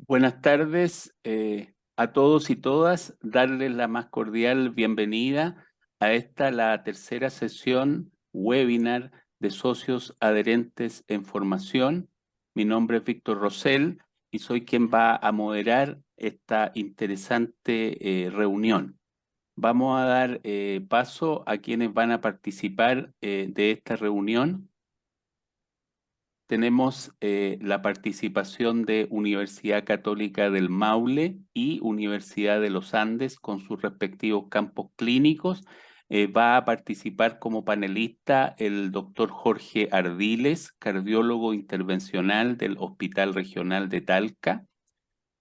Buenas tardes a todos y todas. Darles la más cordial bienvenida a la tercera sesión webinar de socios adherentes en formación. Mi nombre es Víctor Rosell y soy quien va a moderar esta interesante reunión. Vamos a dar paso a quienes van a participar de esta reunión. Tenemos la participación de Universidad Católica del Maule y Universidad de los Andes con sus respectivos campos clínicos. Va a participar como panelista el doctor Jorge Ardiles, cardiólogo intervencional del Hospital Regional de Talca,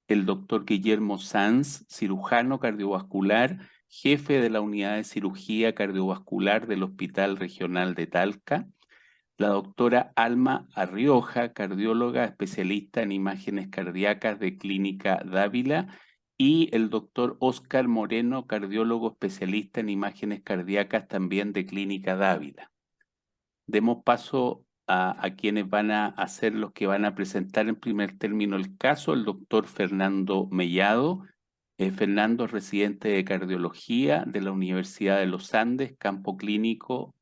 el doctor Guillermo Sanz, cirujano cardiovascular, jefe de la Unidad de Cirugía Cardiovascular del Hospital Regional de Talca, la doctora Alma Arrioja, cardióloga especialista en imágenes cardíacas de Clínica Dávila, y el doctor Óscar Moreno, cardiólogo especialista en imágenes cardíacas también de Clínica Dávila. Demos paso a quienes van a ser los que van a presentar en primer término el caso, el doctor Fernando Mellado. Fernando es residente de cardiología de la Universidad de los Andes, campo clínico,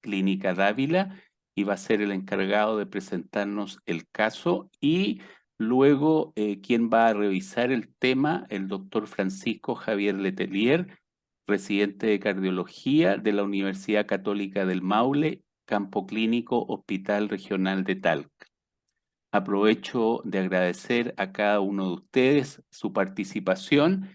Clínica Dávila, y va a ser el encargado de presentarnos el caso, y luego quien va a revisar el tema, el doctor Francisco Javier Letelier, residente de cardiología de la Universidad Católica del Maule, campo clínico, Hospital Regional de Talca. Aprovecho de agradecer a cada uno de ustedes su participación,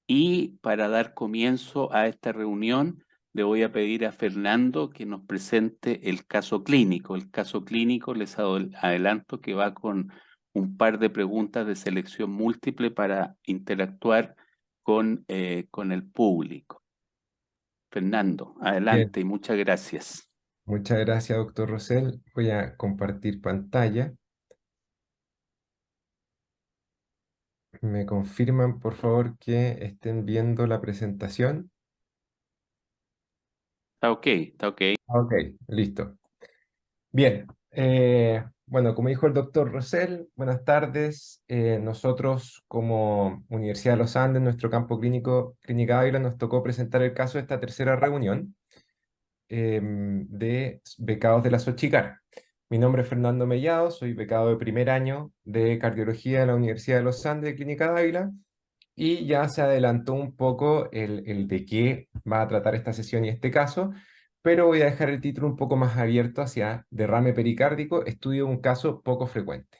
y para dar comienzo a esta reunión le voy a pedir a Fernando que nos presente el caso clínico. El caso clínico, les adelanto que va con un par de preguntas de selección múltiple para interactuar con el público. Fernando, Bien, adelante y muchas gracias. muchas gracias, doctor Rosell. Voy a compartir pantalla. ¿Me confirman, por favor, que estén viendo la presentación? Está ok, está ok. Ok, listo. Bien, bueno, como dijo el doctor Rosell, buenas tardes. Nosotros, como Universidad de los Andes, nuestro campo clínico, Clínica Ávila, nos tocó presentar el caso de esta tercera reunión de becados de la Sochicar. Mi nombre es Fernando Mellado, soy becado de primer año de cardiología de la Universidad de los Andes de Clínica Dávila, y ya se adelantó un poco el de qué va a tratar esta sesión y este caso, pero voy a dejar el título un poco más abierto hacia derrame pericárdico, estudio de un caso poco frecuente.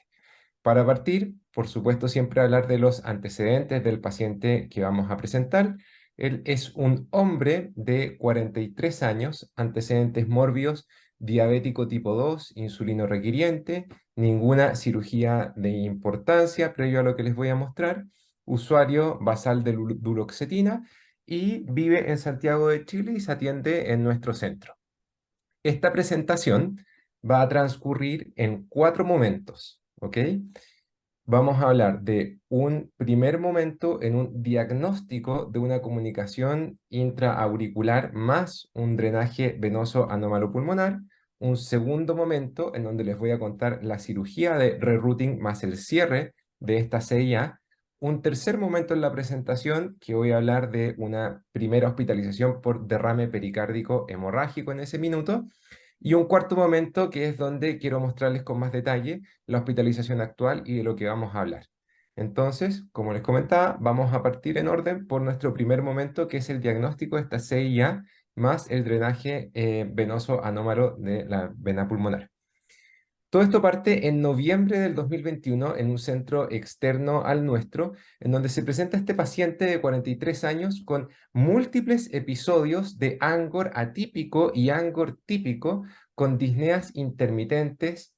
Para partir, por supuesto, siempre hablar de los antecedentes del paciente que vamos a presentar. Él es un hombre de 43 años, antecedentes mórbidos, diabético tipo 2, insulino requiriente, ninguna cirugía de importancia previo a lo que les voy a mostrar, usuario basal de duloxetina, y vive en Santiago de Chile y se atiende en nuestro centro. Esta presentación va a transcurrir en 4 momentos, ¿ok? Vamos a hablar de un primer momento en un diagnóstico de una comunicación intraauricular más un drenaje venoso anómalo pulmonar. Un segundo momento en donde les voy a contar la cirugía de rerouting más el cierre de esta CIA. Un tercer momento en la presentación que voy a hablar de una primera hospitalización por derrame pericárdico hemorrágico en ese minuto. Y un cuarto momento que es donde quiero mostrarles con más detalle la hospitalización actual y de lo que vamos a hablar. Entonces, como les comentaba, vamos a partir en orden por nuestro primer momento, que es el diagnóstico de esta CIA más el drenaje venoso anómalo de la vena pulmonar. Todo esto parte en noviembre del 2021 en un centro externo al nuestro, en donde se presenta este paciente de 43 años con múltiples episodios de Angor atípico y Angor típico, con disneas intermitentes,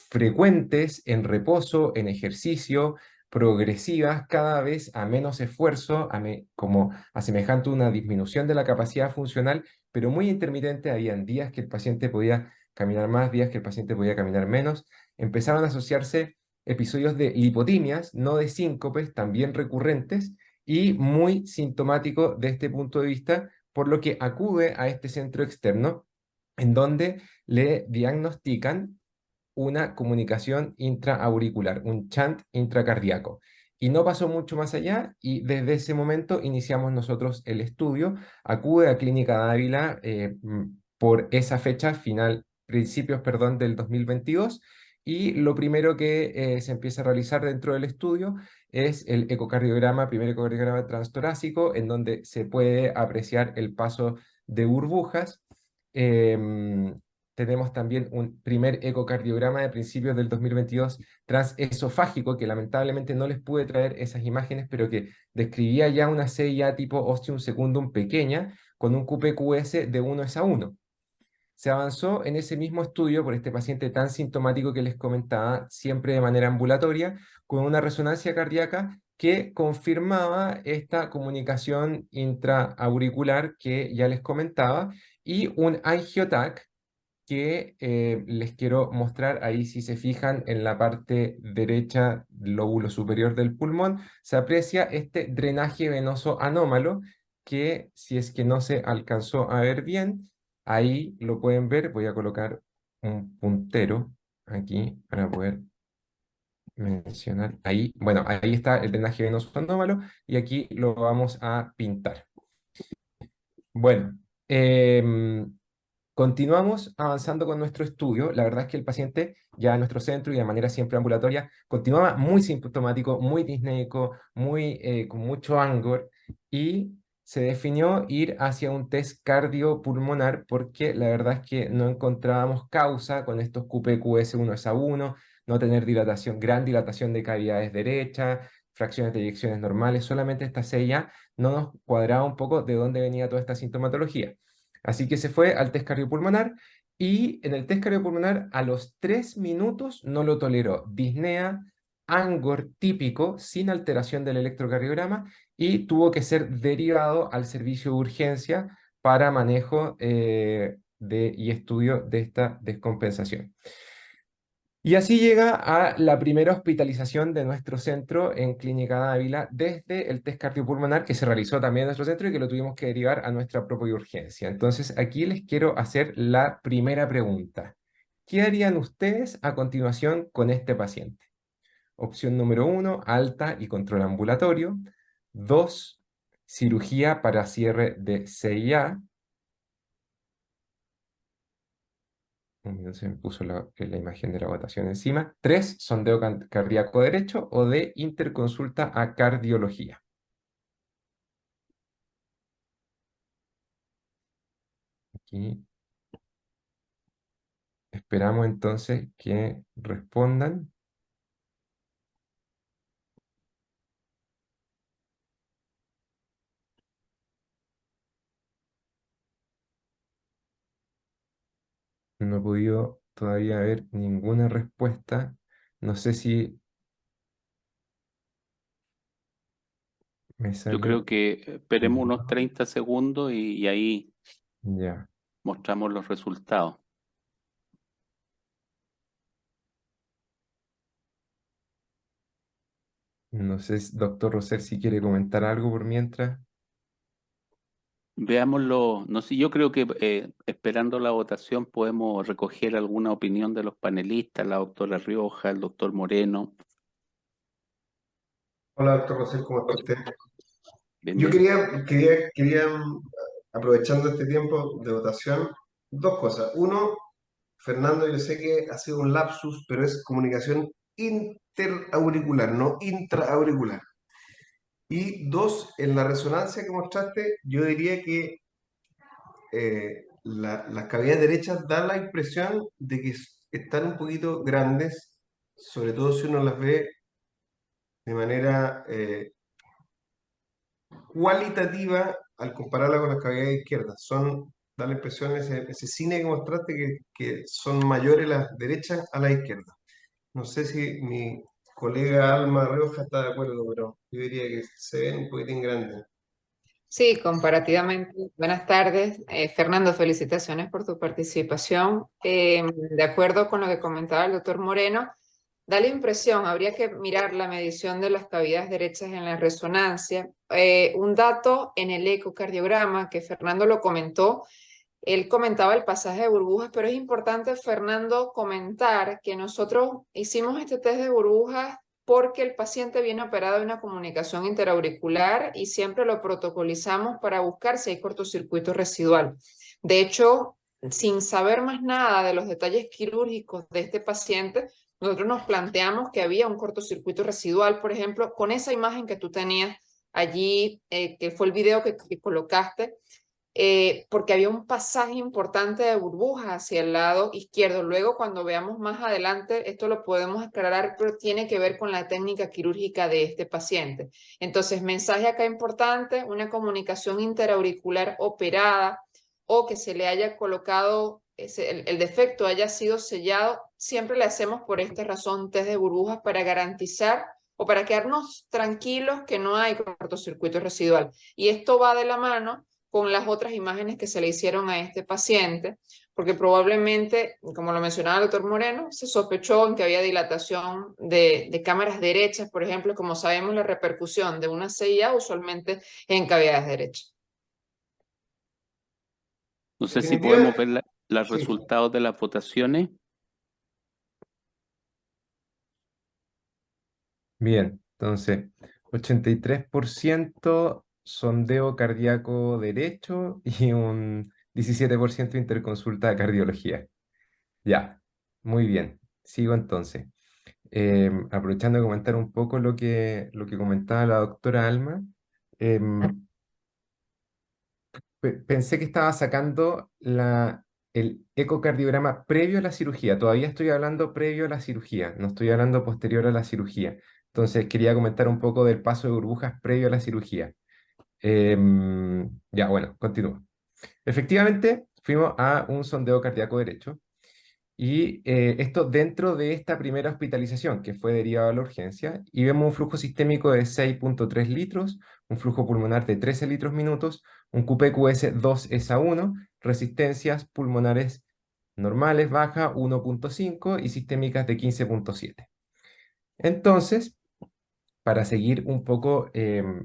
frecuentes en reposo, en ejercicio, progresivas, cada vez a menos esfuerzo, como asemejante a una disminución de la capacidad funcional, pero muy intermitente. Habían días que el paciente podía caminar más, días que el paciente podía caminar menos. Empezaron a asociarse episodios de lipotimias, no de síncopes, también recurrentes y muy sintomático de este punto de vista, por lo que acude a este centro externo en donde le diagnostican una comunicación intraauricular, un chant intracardíaco. Y no pasó mucho más allá y desde ese momento iniciamos nosotros el estudio. Acude a Clínica Dávila por esa fecha, principios, perdón, del 2022 y lo primero que se empieza a realizar dentro del estudio es el ecocardiograma, primer ecocardiograma transtorácico, en donde se puede apreciar el paso de burbujas. Em, Tenemos también un primer ecocardiograma de principios del 2022 transesofágico, que lamentablemente no les pude traer esas imágenes, pero que describía ya una CIA tipo ostium secundum pequeña, con un QPQS de 1:1. Se avanzó en ese mismo estudio por este paciente tan sintomático que les comentaba, siempre de manera ambulatoria, con una resonancia cardíaca que confirmaba esta comunicación intraauricular que ya les comentaba y un angiotac que les quiero mostrar ahí. Si se fijan en la parte derecha, lóbulo superior del pulmón, se aprecia este drenaje venoso anómalo que, si es que no se alcanzó a ver bien, ahí lo pueden ver. Voy a colocar un puntero aquí para poder mencionar ahí. Bueno, ahí está el drenaje venoso anómalo y aquí lo vamos a pintar. Bueno, continuamos avanzando con nuestro estudio. La verdad es que el paciente ya en nuestro centro y de manera siempre ambulatoria continuaba muy sintomático, muy disneico, con mucho angor y se definió ir hacia un test cardiopulmonar porque la verdad es que no encontrábamos causa con estos QPQS 1:1, no tener dilatación, gran dilatación de cavidades derechas, fracciones de eyecciones normales, solamente esta sella no nos cuadraba un poco de dónde venía toda esta sintomatología. Así que se fue al test cardiopulmonar y en el test cardiopulmonar a los 3 minutos no lo toleró. Disnea, angor típico, sin alteración del electrocardiograma y tuvo que ser derivado al servicio de urgencia para manejo y estudio de esta descompensación. Y así llega a la primera hospitalización de nuestro centro en Clínica Dávila desde el test cardiopulmonar que se realizó también en nuestro centro y que lo tuvimos que derivar a nuestra propia urgencia. Entonces, aquí les quiero hacer la primera pregunta. ¿Qué harían ustedes a continuación con este paciente? Opción número 1, alta y control ambulatorio. 2, cirugía para cierre de CIA. Un minuto, se me puso la imagen de la votación encima. 3, sondeo cardíaco derecho o de interconsulta a cardiología. Aquí esperamos entonces que respondan. No he podido todavía ver ninguna respuesta. No sé si me Yo sale. creo que esperemos unos 30 segundos y ahí Ya. mostramos los resultados. No sé, doctor Roser, si quiere comentar algo por mientras. Veámoslo, no sé, yo creo que esperando la votación podemos recoger alguna opinión de los panelistas, la doctora Rioja, el doctor Moreno. Hola, doctor Rosel, ¿cómo está usted? Bien, Yo bien. aprovechando este tiempo de votación, dos cosas. Uno, Fernando, yo sé que ha sido un lapsus, pero es comunicación interauricular, no intraauricular. Y dos, en la resonancia que mostraste, yo diría que las cavidades derechas dan la impresión de que están un poquito grandes, sobre todo si uno las ve de manera cualitativa al compararla con las cavidades izquierdas. Da la impresión, ese cine que mostraste, que son mayores las derechas a la izquierda. No sé si mi colega Alma Rioja está de acuerdo, pero yo diría que se ven un poquitín grandes. Sí, comparativamente. Buenas tardes. Fernando, felicitaciones por tu participación. De acuerdo con lo que comentaba el doctor Moreno, da la impresión, habría que mirar la medición de las cavidades derechas en la resonancia. Un dato en el ecocardiograma, que Fernando lo comentó, Él comentaba el pasaje de burbujas, pero es importante, Fernando, comentar que nosotros hicimos este test de burbujas porque el paciente viene operado de una comunicación interauricular y siempre lo protocolizamos para buscar si hay cortocircuito residual. De hecho, sin saber más nada de los detalles quirúrgicos de este paciente, nosotros nos planteamos que había un cortocircuito residual, por ejemplo, con esa imagen que tú tenías allí, que fue el video que colocaste, porque había un pasaje importante de burbujas hacia el lado izquierdo. Luego, cuando veamos más adelante, esto lo podemos aclarar, pero tiene que ver con la técnica quirúrgica de este paciente. Entonces, mensaje acá importante, una comunicación interauricular operada o que se le haya colocado, el defecto haya sido sellado, siempre le hacemos por esta razón test de burbujas para garantizar o para quedarnos tranquilos que no hay cortocircuito residual. Y esto va de la mano con las otras imágenes que se le hicieron a este paciente, porque probablemente, como lo mencionaba el doctor Moreno, se sospechó en que había dilatación de cámaras derechas, por ejemplo, como sabemos la repercusión de una CIA usualmente es en cavidades derechas. No sé si Definitiva, podemos ver los sí. resultados de las votaciones. Bien, entonces, 83% sondeo cardíaco derecho y un 17% interconsulta de cardiología. Ya, muy bien. Sigo entonces. Aprovechando de comentar un poco lo que comentaba la doctora Alma, em, pensé que estaba sacando el ecocardiograma previo a la cirugía. Todavía estoy hablando previo a la cirugía, no estoy hablando posterior a la cirugía. Entonces quería comentar un poco del paso de burbujas previo a la cirugía. Ya, bueno, continúo. Efectivamente, fuimos a un sondeo cardíaco derecho. Y esto dentro de esta primera hospitalización que fue derivada a la urgencia, y vemos un flujo sistémico de 6,3 litros, un flujo pulmonar de 13 litros minutos, un QPQS 2S1, resistencias pulmonares normales baja 1,5 y sistémicas de 15,7. Entonces, para seguir un poco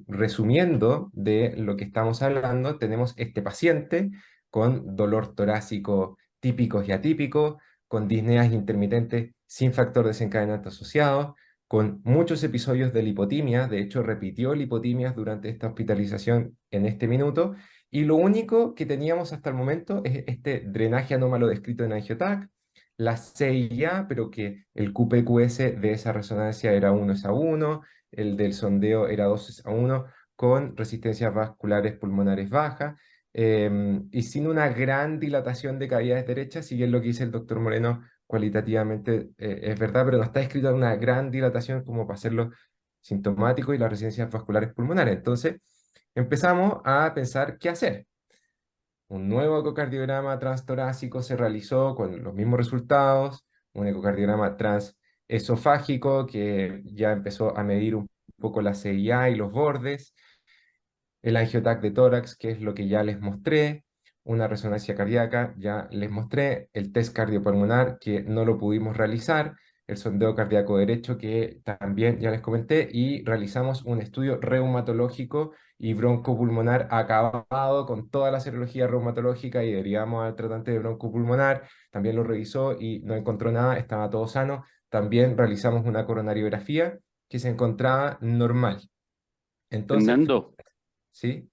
resumiendo de lo que estamos hablando, tenemos este paciente con dolor torácico típicos y atípicos, con disneas intermitentes sin factor desencadenante asociado, con muchos episodios de lipotimia, de hecho repitió lipotimias durante esta hospitalización en este minuto, y lo único que teníamos hasta el momento es este drenaje anómalo descrito en angiotac, la CIA, pero que el QPQS de esa resonancia era 1:1, el del sondeo era 2:1, con resistencias vasculares pulmonares bajas, y sin una gran dilatación de cavidades derechas, si bien lo que dice el doctor Moreno cualitativamente es verdad, pero no está escrito una gran dilatación como para hacerlo sintomático y las resistencias vasculares pulmonares. Entonces, empezamos a pensar qué hacer. Un nuevo ecocardiograma transtorácico se realizó con los mismos resultados, un ecocardiograma transesofágico que ya empezó a medir un poco la CIA y los bordes, el angiotac de tórax, que es lo que ya les mostré, una resonancia cardíaca, ya les mostré, el test cardiopulmonar, que no lo pudimos realizar, el sondeo cardíaco derecho, que también ya les comenté, y realizamos un estudio reumatológico y broncopulmonar acabado con toda la serología reumatológica y derivamos al tratante de broncopulmonar, también lo revisó y no encontró nada, estaba todo sano. También realizamos una coronariografía que se encontraba normal. Entonces, Fernando, ¿sí?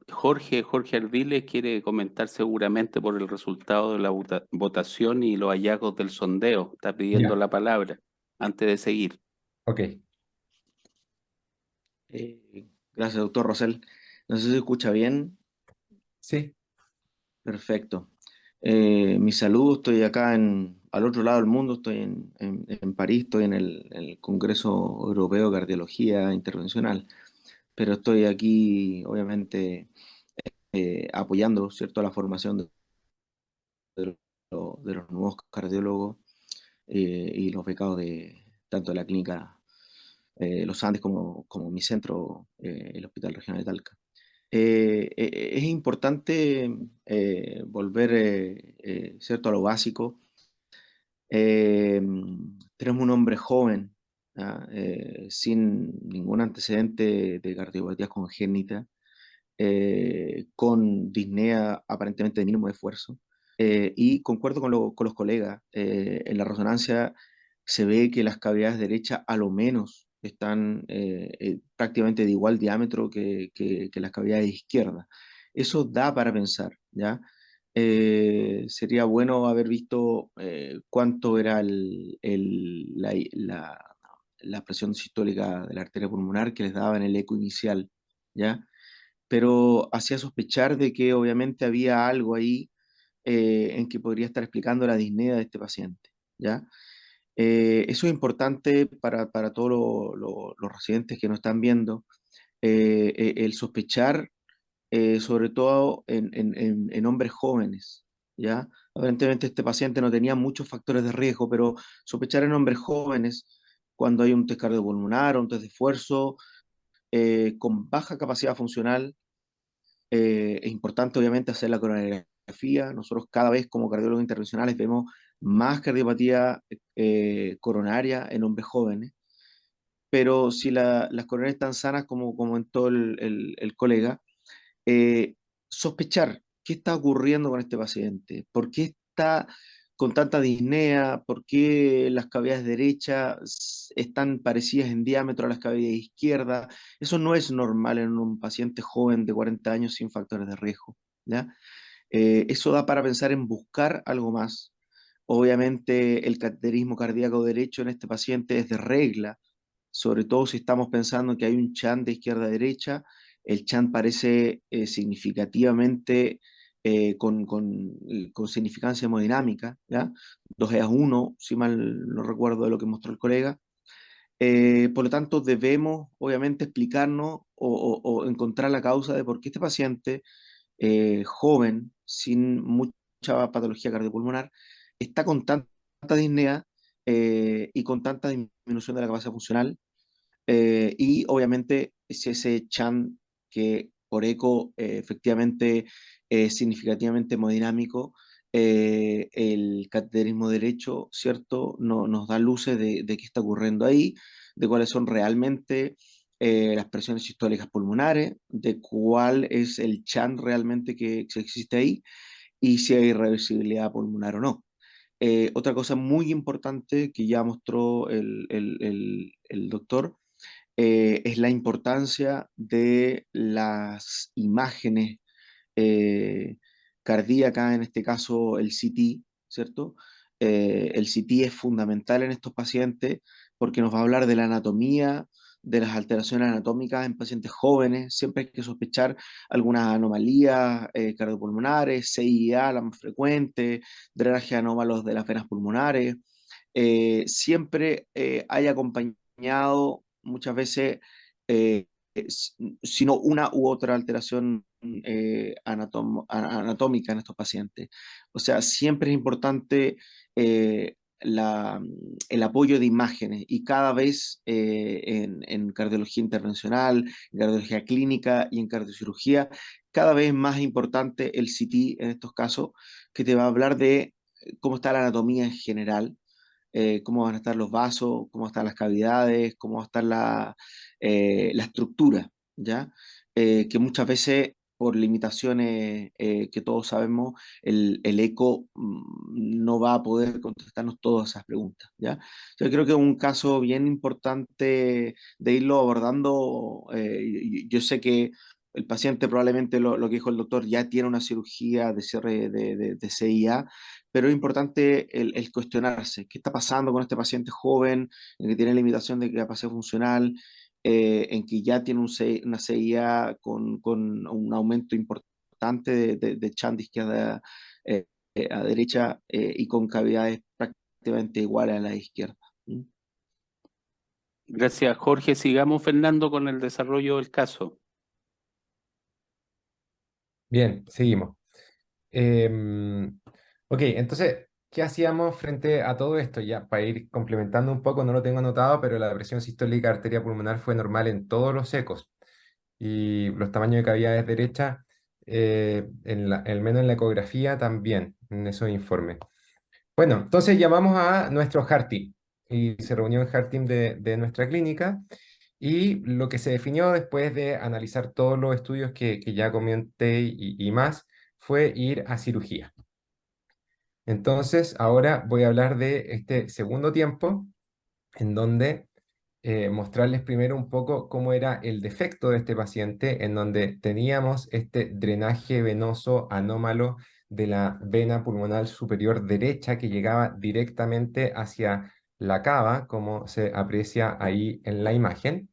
Jorge Ardiles quiere comentar seguramente por el resultado de la votación y los hallazgos del sondeo. Está pidiendo Ya, la palabra antes de seguir. ok. Gracias, doctor Rosell. No sé si se escucha bien. Sí, Perfecto. Mi saludo, estoy acá al otro lado del mundo, estoy en París, estoy en el Congreso Europeo de Cardiología Intervencional, pero estoy aquí, obviamente, apoyando, ¿cierto?, la formación de los nuevos cardiólogos y los becados de tanto de la clínica Los Andes como mi centro, el Hospital Regional de Talca. Es importante volver, ¿cierto?, a lo básico. Eh, Tenemos un hombre joven, ¿ah? Sin ningún antecedente de cardiopatía congénita, con disnea aparentemente de mínimo esfuerzo. Y concuerdo con los colegas, en la resonancia se ve que las cavidades derechas a lo menos están prácticamente de igual diámetro que las cavidades izquierdas. Eso da para pensar, ¿ya? Sería bueno haber visto cuánto era la presión sistólica de la arteria pulmonar que les daba en el eco inicial, ¿ya? Pero hacía sospechar de que obviamente había algo ahí en que podría estar explicando la disnea de este paciente, ¿ya? Eso es importante para todos los residentes que nos están viendo, el sospechar, sobre todo en hombres jóvenes, ¿ya? Aparentemente este paciente no tenía muchos factores de riesgo, pero sospechar en hombres jóvenes cuando hay un test cardiopulmonar o un test de esfuerzo con baja capacidad funcional, es importante obviamente hacer la coronariografía. Nosotros cada vez como cardiólogos intervencionales vemos más cardiopatía coronaria en hombres jóvenes, pero si las coronarias están sanas como comentó el colega, eh, sospechar qué está ocurriendo con este paciente, por qué está con tanta disnea, por qué las cavidades derechas están parecidas en diámetro a las cavidades izquierdas. Eso no es normal en un paciente joven de 40 años sin factores de riesgo, ¿ya? Eso da para pensar en buscar algo más. Obviamente el cateterismo cardíaco derecho en este paciente es de regla, sobre todo si estamos pensando que hay un chant de izquierda a derecha. El chant parece significativamente con significancia hemodinámica, ¿ya? 2E a 1, si mal no recuerdo de lo que mostró el colega. Por lo tanto, debemos obviamente explicarnos o encontrar la causa de por qué este paciente joven, sin mucha patología cardiopulmonar, está con tanta disnea y con tanta disminución de la capacidad funcional. Y obviamente es ese CHAN que por eco efectivamente es significativamente hemodinámico. El cateterismo derecho, ¿cierto? No, nos da luces de qué está ocurriendo ahí, de cuáles son realmente las presiones sistólicas pulmonares, de cuál es el CHAN realmente que existe ahí y si hay irreversibilidad pulmonar o no. Otra cosa muy importante que ya mostró el doctor es la importancia de las imágenes eh, cardíacas, en este caso el CT, ¿cierto? El CT es fundamental en estos pacientes porque nos va a hablar de la anatomía, de las alteraciones anatómicas en pacientes jóvenes. Siempre hay que sospechar algunas anomalías cardiopulmonares, CIA, la más frecuente, drenaje anómalos de las venas pulmonares. Siempre hay acompañado muchas veces, sino una u otra alteración anatómica en estos pacientes. O sea, siempre es importante el apoyo de imágenes y cada vez en cardiología intervencional, en cardiología clínica y en cardiocirugía, cada vez más importante el CT en estos casos, que te va a hablar de cómo está la anatomía en general, cómo van a estar los vasos, cómo están las cavidades, cómo va a estar la estructura, ¿ya? Que muchas veces, por limitaciones que todos sabemos, el eco no va a poder contestarnos todas esas preguntas, ¿ya? Yo creo que es un caso bien importante de irlo abordando. Yo sé que el paciente probablemente lo que dijo el doctor ya tiene una cirugía de cierre de CIA, pero es importante el cuestionarse, ¿qué está pasando con este paciente joven, en que tiene limitación de capacidad funcional, en que ya tiene una CIA con un aumento importante de CHAN de izquierda a derecha y con cavidades prácticamente iguales a la izquierda? ¿Mm? Gracias, Jorge. Sigamos, Fernando, con el desarrollo del caso. Bien, seguimos. Em, ok, entonces, ¿qué hacíamos frente a todo esto? Ya, para ir complementando un poco, no lo tengo anotado, pero la presión sistólica arteria pulmonar fue normal en todos los ecos y los tamaños de cavidades derechas, al menos en la ecografía también, en esos informes. Bueno, entonces llamamos a nuestro heart team y se reunió el heart team de nuestra clínica Y lo que se definió después de analizar todos los estudios que ya comenté y más, fue ir a cirugía. Entonces, ahora voy a hablar de este segundo tiempo, en donde mostrarles primero un poco cómo era el defecto de este paciente, en donde teníamos este drenaje venoso anómalo de la vena pulmonar superior derecha que llegaba directamente hacia la cava, como se aprecia ahí en la imagen.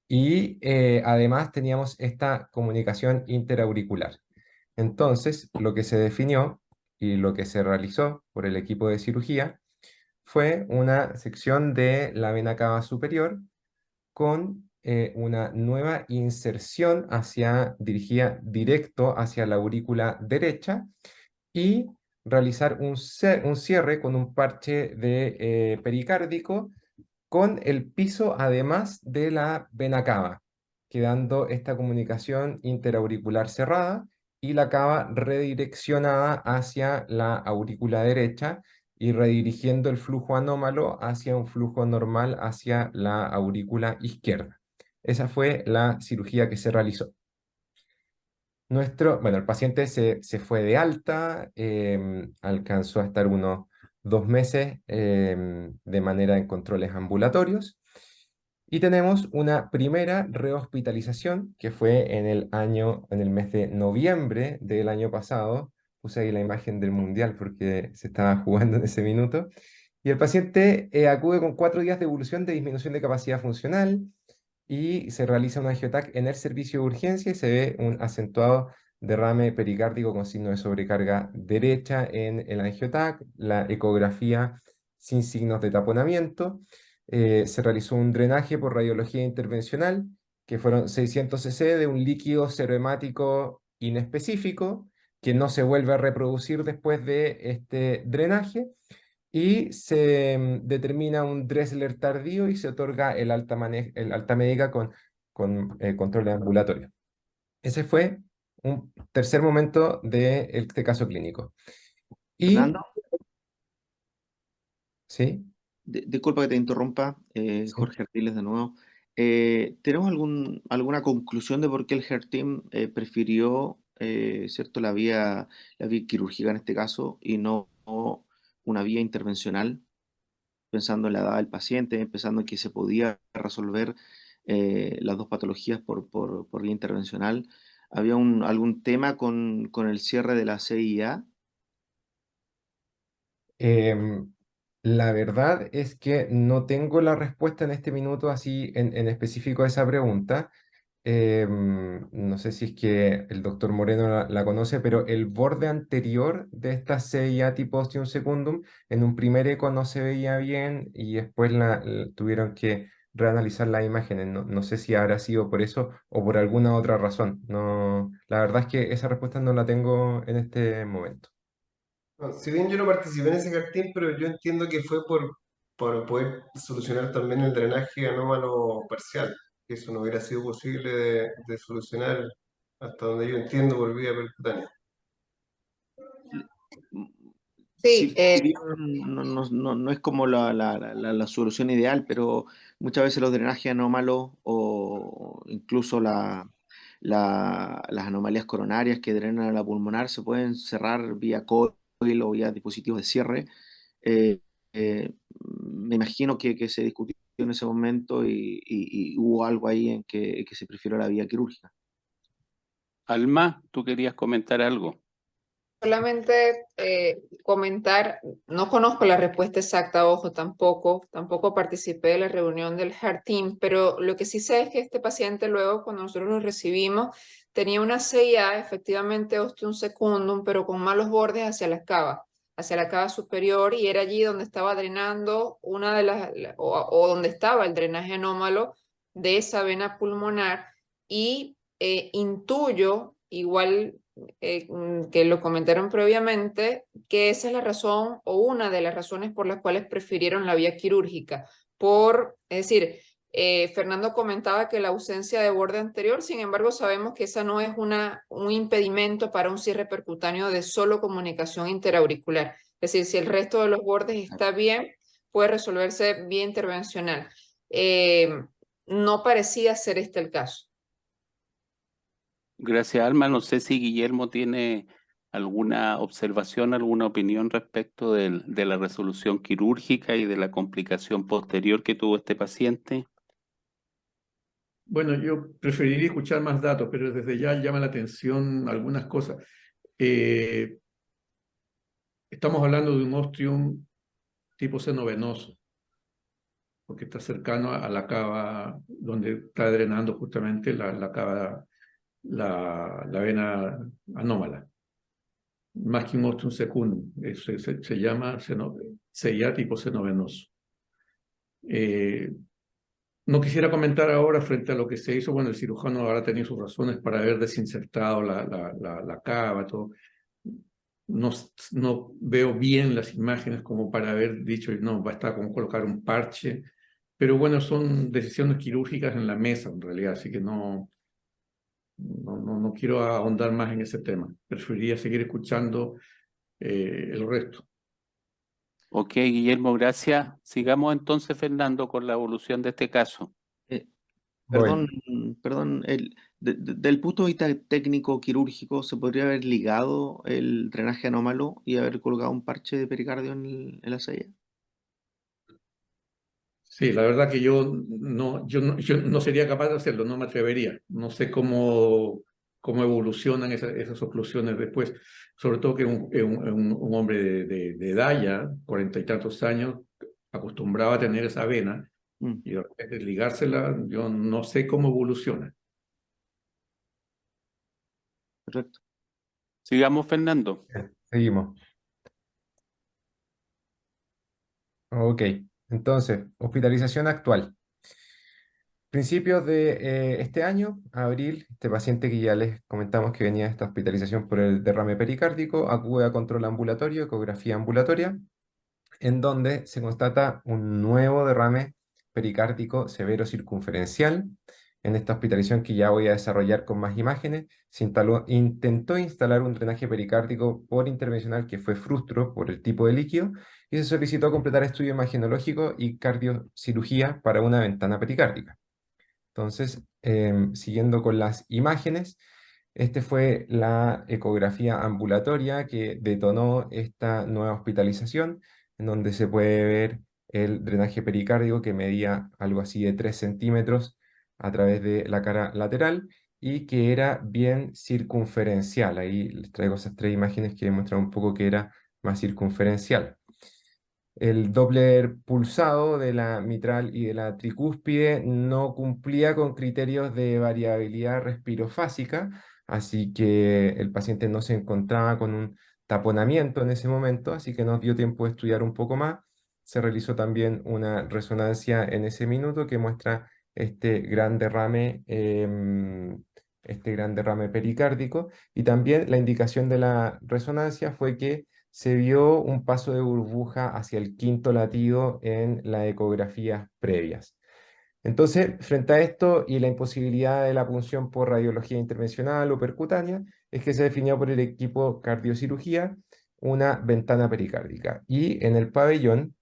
Y además teníamos esta comunicación interauricular. Entonces, lo que se definió y lo que se realizó por el equipo de cirugía fue una sección de la vena cava superior con una nueva inserción dirigida directo hacia la aurícula derecha y realizar un cierre con un parche de pericárdico con el piso además de la vena cava, quedando esta comunicación interauricular cerrada y la cava redireccionada hacia la aurícula derecha y redirigiendo el flujo anómalo hacia un flujo normal hacia la aurícula izquierda. Esa fue la cirugía que se realizó. Bueno, el paciente se fue de alta, alcanzó a estar unos 2 meses de manera en controles ambulatorios y tenemos una primera rehospitalización que fue en el mes de noviembre del año pasado. Puse ahí la imagen del mundial porque se estaba jugando en ese minuto. Y el paciente acude con 4 días de evolución de disminución de capacidad funcional y se realiza un angiotac en el servicio de urgencia y se ve un acentuado derrame pericárdico con signo de sobrecarga derecha en el angiotac, la ecografía sin signos de taponamiento. Se realizó un drenaje por radiología intervencional, que fueron 600 cc de un líquido serohemático inespecífico, que no se vuelve a reproducir después de este drenaje, y se determina un Dressler tardío y se otorga el alta médica con control ambulatorio. Ese fue un tercer momento de este caso clínico. Y, Fernando, ¿sí? disculpa que te interrumpa, Sí. Jorge Artiles de nuevo. ¿Tenemos alguna conclusión de por qué el HERT-Team prefirió ¿cierto? La vía quirúrgica en este caso y no una vía intervencional, pensando en la edad del paciente, pensando en que se podía resolver las dos patologías por vía intervencional? ¿Había algún tema con el cierre de la CIA? Em, la verdad es que no tengo la respuesta en este minuto así en específico a esa pregunta. No sé si es que el doctor Moreno la conoce, pero el borde anterior de esta CIA tipo ostium secundum en un primer eco no se veía bien y después tuvieron que reanalizar las imágenes. No sé si habrá sido por eso o por alguna otra razón. No, la verdad es que esa respuesta no la tengo en este momento. No, si bien yo no participé en ese cartel, pero yo entiendo que fue por poder solucionar también el drenaje anómalo parcial, que eso no hubiera sido posible de solucionar hasta donde yo entiendo por vía percutánea. Sí, Si bien no es como la solución ideal, pero muchas veces los drenajes anómalos o incluso las anomalías coronarias que drenan a la pulmonar se pueden cerrar vía coil o vía dispositivos de cierre. Eh, Me imagino que se discutió en ese momento y hubo algo ahí en que se prefirió la vía quirúrgica. Alma, tú querías comentar algo. solamente comentar, no conozco la respuesta exacta, ojo, tampoco participé de la reunión del HEART Team, pero lo que sí sé es que este paciente luego cuando nosotros lo recibimos tenía una CIA, efectivamente ostium secundum, pero con malos bordes hacia la cava superior y era allí donde estaba drenando una de o donde estaba el drenaje anómalo de esa vena pulmonar y intuyo, igual que lo comentaron previamente, que esa es la razón o una de las razones por las cuales prefirieron la vía quirúrgica. Es decir, Fernando comentaba que la ausencia de borde anterior, sin embargo, sabemos que esa no es un impedimento para un cierre percutáneo de solo comunicación interauricular. Es decir, si el resto de los bordes está bien, puede resolverse vía intervencional. no parecía ser este el caso. Gracias, Alma. No sé si Guillermo tiene alguna observación, alguna opinión respecto de la resolución quirúrgica y de la complicación posterior que tuvo este paciente. Bueno, yo preferiría escuchar más datos, pero desde ya llama la atención algunas cosas. Eh, Estamos hablando de un ostium tipo seno venoso, porque está cercano a la cava donde está drenando justamente la cava, la vena anómala. Más que un ostium secundum, se llama CIA tipo seno venoso. Eh, No quisiera comentar ahora frente a lo que se hizo. Bueno, el cirujano habrá tenido sus razones para haber desinsertado la cava, todo. No, no veo bien las imágenes como para haber dicho, no, basta con colocar un parche. Pero bueno, son decisiones quirúrgicas en la mesa en realidad, así que no quiero ahondar más en ese tema. Preferiría seguir escuchando el resto. Ok, Guillermo, gracias. Sigamos entonces, Fernando, con la evolución de este caso. Eh, Voy. perdón, del punto de vista técnico quirúrgico, ¿se podría haber ligado el drenaje anómalo y haber colocado un parche de pericardio en la sella? Sí, la verdad que yo no sería capaz de hacerlo, no me atrevería. No sé cómo evolucionan esas oclusiones después, sobre todo que un hombre de edad ya, 40 y tantos años, acostumbrado a tener esa vena Mm, y de repente ligársela, yo no sé cómo evoluciona. perfecto. Sigamos, Fernando. Seguimos. Ok, entonces, hospitalización actual. Principios de este año, abril, este paciente que ya les comentamos que venía de esta hospitalización por el derrame pericárdico, acude a control ambulatorio, ecografía ambulatoria, en donde se constata un nuevo derrame pericárdico severo circunferencial. En esta hospitalización que ya voy a desarrollar con más imágenes, intentó instalar un drenaje pericárdico por intervencional que fue frustro por el tipo de líquido y se solicitó completar estudio imagenológico y cardiocirugía para una ventana pericárdica. Entonces, siguiendo con las imágenes, este fue la ecografía ambulatoria que detonó esta nueva hospitalización, en donde se puede ver el drenaje pericárdico que medía algo así de 3 centímetros a través de la cara lateral y que era bien circunferencial. Ahí les traigo esas tres imágenes que demuestran un poco que era más circunferencial. El Doppler pulsado de la mitral y de la tricúspide no cumplía con criterios de variabilidad respirofásica, así que el paciente no se encontraba con un taponamiento en ese momento, así que nos dio tiempo de estudiar un poco más. Se realizó también una resonancia en ese minuto que muestra este gran derrame pericárdico, y también la indicación de la resonancia fue que se vio un paso de burbuja hacia el quinto latido en las ecografías previas. Entonces, frente a esto y la imposibilidad de la punción por radiología intervencional o percutánea, es que se definió por el equipo cardiocirugía una ventana pericárdica. Y en el pabellón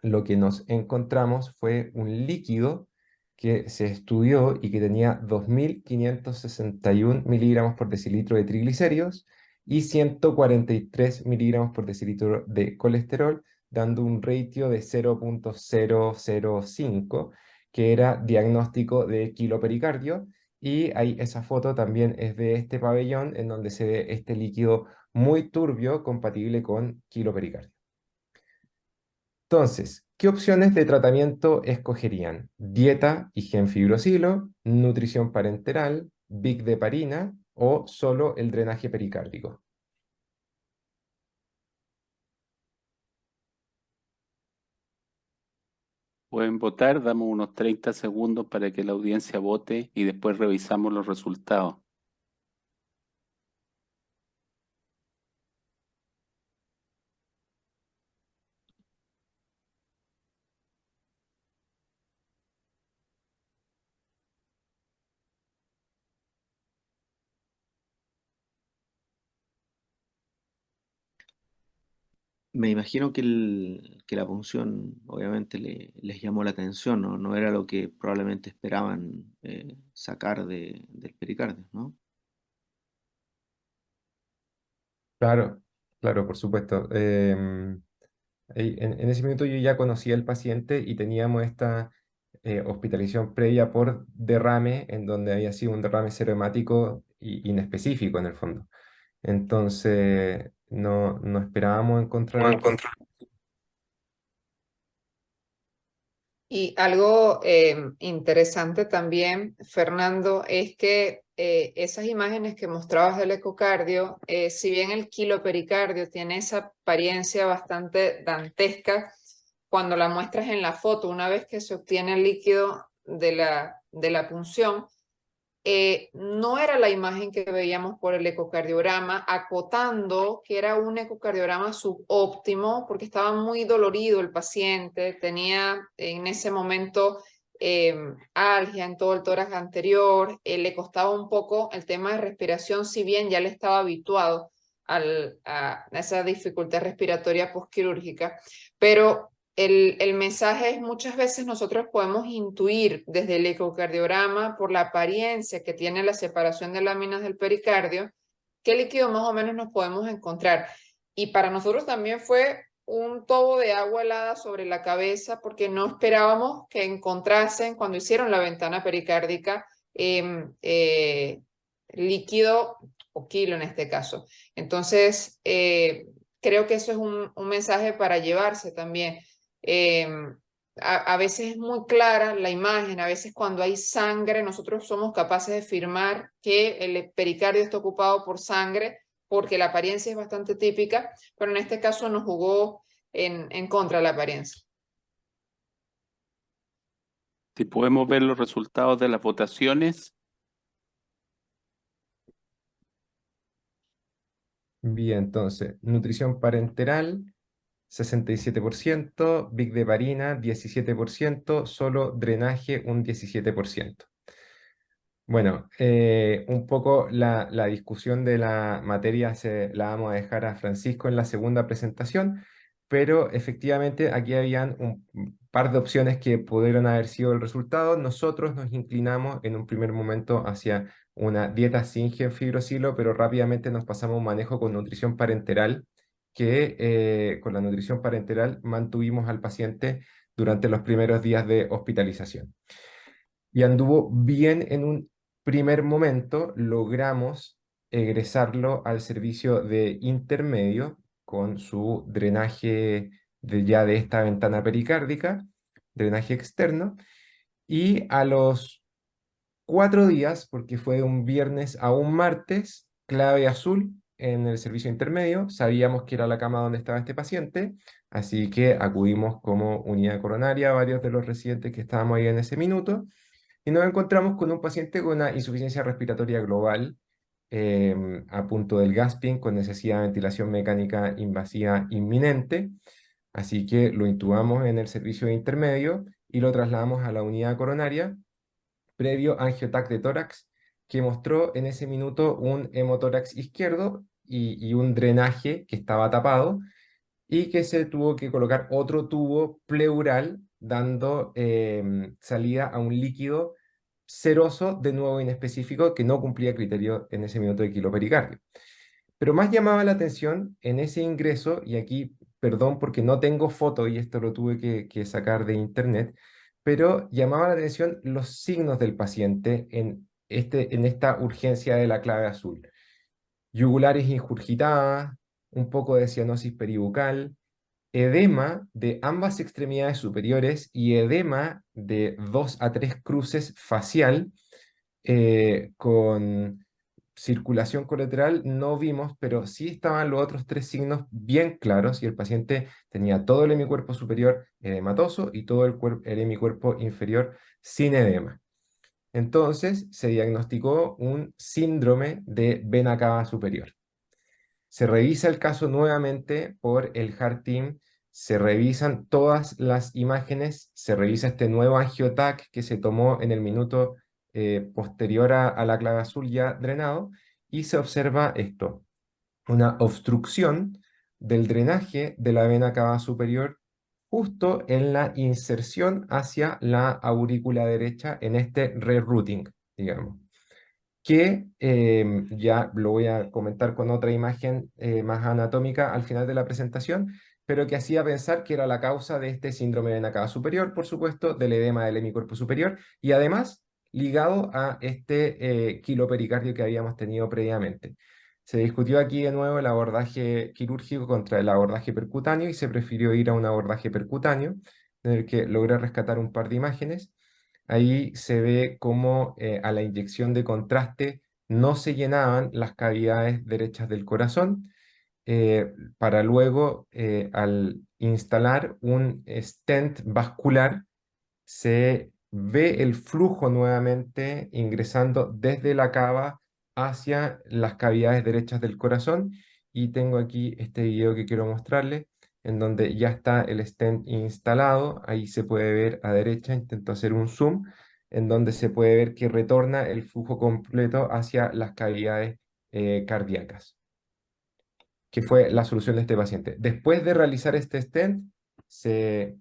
lo que nos encontramos fue un líquido que se estudió y que tenía 2.561 miligramos por decilitro de triglicéridos y 143 miligramos por decilitro de colesterol, dando un ratio de 0.005, que era diagnóstico de quilopericardio. Y ahí esa foto también es de este pabellón en donde se ve este líquido muy turbio compatible con quilopericardio. Entonces, ¿qué opciones de tratamiento escogerían? Dieta y gemfibrosilo, nutrición parenteral, bigdeparina o solo el drenaje pericárdico. Pueden votar, damos unos 30 segundos para que la audiencia vote y después revisamos los resultados. Me imagino que la punción obviamente les llamó la atención, ¿no? No era lo que probablemente esperaban sacar del pericardio, ¿no? Claro, claro, por supuesto. En ese minuto yo ya conocía al paciente y teníamos esta hospitalización previa por derrame, en donde había sido un derrame cerebrohemático inespecífico en el fondo. Entonces, no esperábamos encontrar algo. Y algo interesante también, Fernando, es que esas imágenes que mostrabas del ecocardio, si bien el kilopericardio tiene esa apariencia bastante dantesca, cuando la muestras en la foto, una vez que se obtiene el líquido de la punción, no era la imagen que veíamos por el ecocardiograma, acotando que era un ecocardiograma subóptimo porque estaba muy dolorido el paciente, tenía en ese momento algia en todo el tórax anterior, le costaba un poco el tema de respiración, si bien ya le estaba habituado a esa dificultad respiratoria postquirúrgica, pero el mensaje es muchas veces nosotros podemos intuir desde el ecocardiograma por la apariencia que tiene la separación de láminas del pericardio, qué líquido más o menos nos podemos encontrar. Y para nosotros también fue un tobo de agua helada sobre la cabeza porque no esperábamos que encontrasen cuando hicieron la ventana pericárdica líquido o kilo en este caso. Entonces, creo que eso es un mensaje para llevarse también. Eh, a veces es muy clara la imagen, a veces cuando hay sangre, nosotros somos capaces de afirmar que el pericardio está ocupado por sangre, porque la apariencia es bastante típica, pero en este caso nos jugó en contra de la apariencia. Si podemos ver los resultados de las votaciones, Bien, entonces, nutrición parenteral, 67%, Big de Parina, 17%, solo drenaje, un 17%. Bueno, un poco la discusión de la materia la vamos a dejar a Francisco en la segunda presentación, pero efectivamente aquí habían un par de opciones que pudieron haber sido el resultado. Nosotros nos inclinamos en un primer momento hacia una dieta sin genfibrosilo, pero rápidamente nos pasamos a un manejo con nutrición parenteral, que con la nutrición parenteral mantuvimos al paciente durante los primeros días de hospitalización. Y anduvo bien en un primer momento, logramos egresarlo al servicio de intermedio con su drenaje ya de esta ventana pericárdica, drenaje externo, y a los 4 días, porque fue de un viernes a un martes, clave azul en el servicio intermedio, sabíamos que era la cama donde estaba este paciente, así que acudimos como unidad coronaria, varios de los residentes que estábamos ahí en ese minuto, y nos encontramos con un paciente con una insuficiencia respiratoria global a punto del gasping, con necesidad de ventilación mecánica invasiva inminente. Así que lo intubamos en el servicio de intermedio y lo trasladamos a la unidad coronaria, previo angiotac de tórax, que mostró en ese minuto un hemotórax izquierdo y un drenaje que estaba tapado, y que se tuvo que colocar otro tubo pleural dando salida a un líquido seroso, de nuevo inespecífico, que no cumplía criterio en ese minuto de kilopericardio. Pero más llamaba la atención en ese ingreso, y aquí, perdón porque no tengo foto y esto lo tuve que sacar de internet, pero llamaba la atención los signos del paciente en esta urgencia de la clave azul. Yugulares ingurgitadas, un poco de cianosis peribucal, edema de ambas extremidades superiores y edema de 2 a 3 cruces facial con circulación colateral no vimos, pero sí estaban los otros 3 signos bien claros, y el paciente tenía todo el hemicuerpo superior edematoso y todo el hemicuerpo inferior sin edema. Entonces se diagnosticó un síndrome de vena cava superior. Se revisa el caso nuevamente por el Heart Team, se revisan todas las imágenes, se revisa este nuevo angiotac que se tomó en el minuto posterior a la clave azul ya drenado, y se observa esto, una obstrucción del drenaje de la vena cava superior justo en la inserción hacia la aurícula derecha en este rerouting, digamos, que ya lo voy a comentar con otra imagen más anatómica al final de la presentación, pero que hacía pensar que era la causa de este síndrome de vena cava superior, por supuesto, del edema del hemicuerpo superior, y además ligado a este quilopericardio que habíamos tenido previamente. Se discutió aquí de nuevo el abordaje quirúrgico contra el abordaje percutáneo y se prefirió ir a un abordaje percutáneo, en el que logré rescatar un par de imágenes. Ahí se ve cómo a la inyección de contraste no se llenaban las cavidades derechas del corazón, para luego, al instalar un stent vascular, se ve el flujo nuevamente ingresando desde la cava hacia las cavidades derechas del corazón. Y tengo aquí este video que quiero mostrarles, en donde ya está el stent instalado. Ahí se puede ver a derecha, intento hacer un zoom, en donde se puede ver que retorna el flujo completo hacia las cavidades cardíacas, que fue la solución de este paciente. Después de realizar este stent, se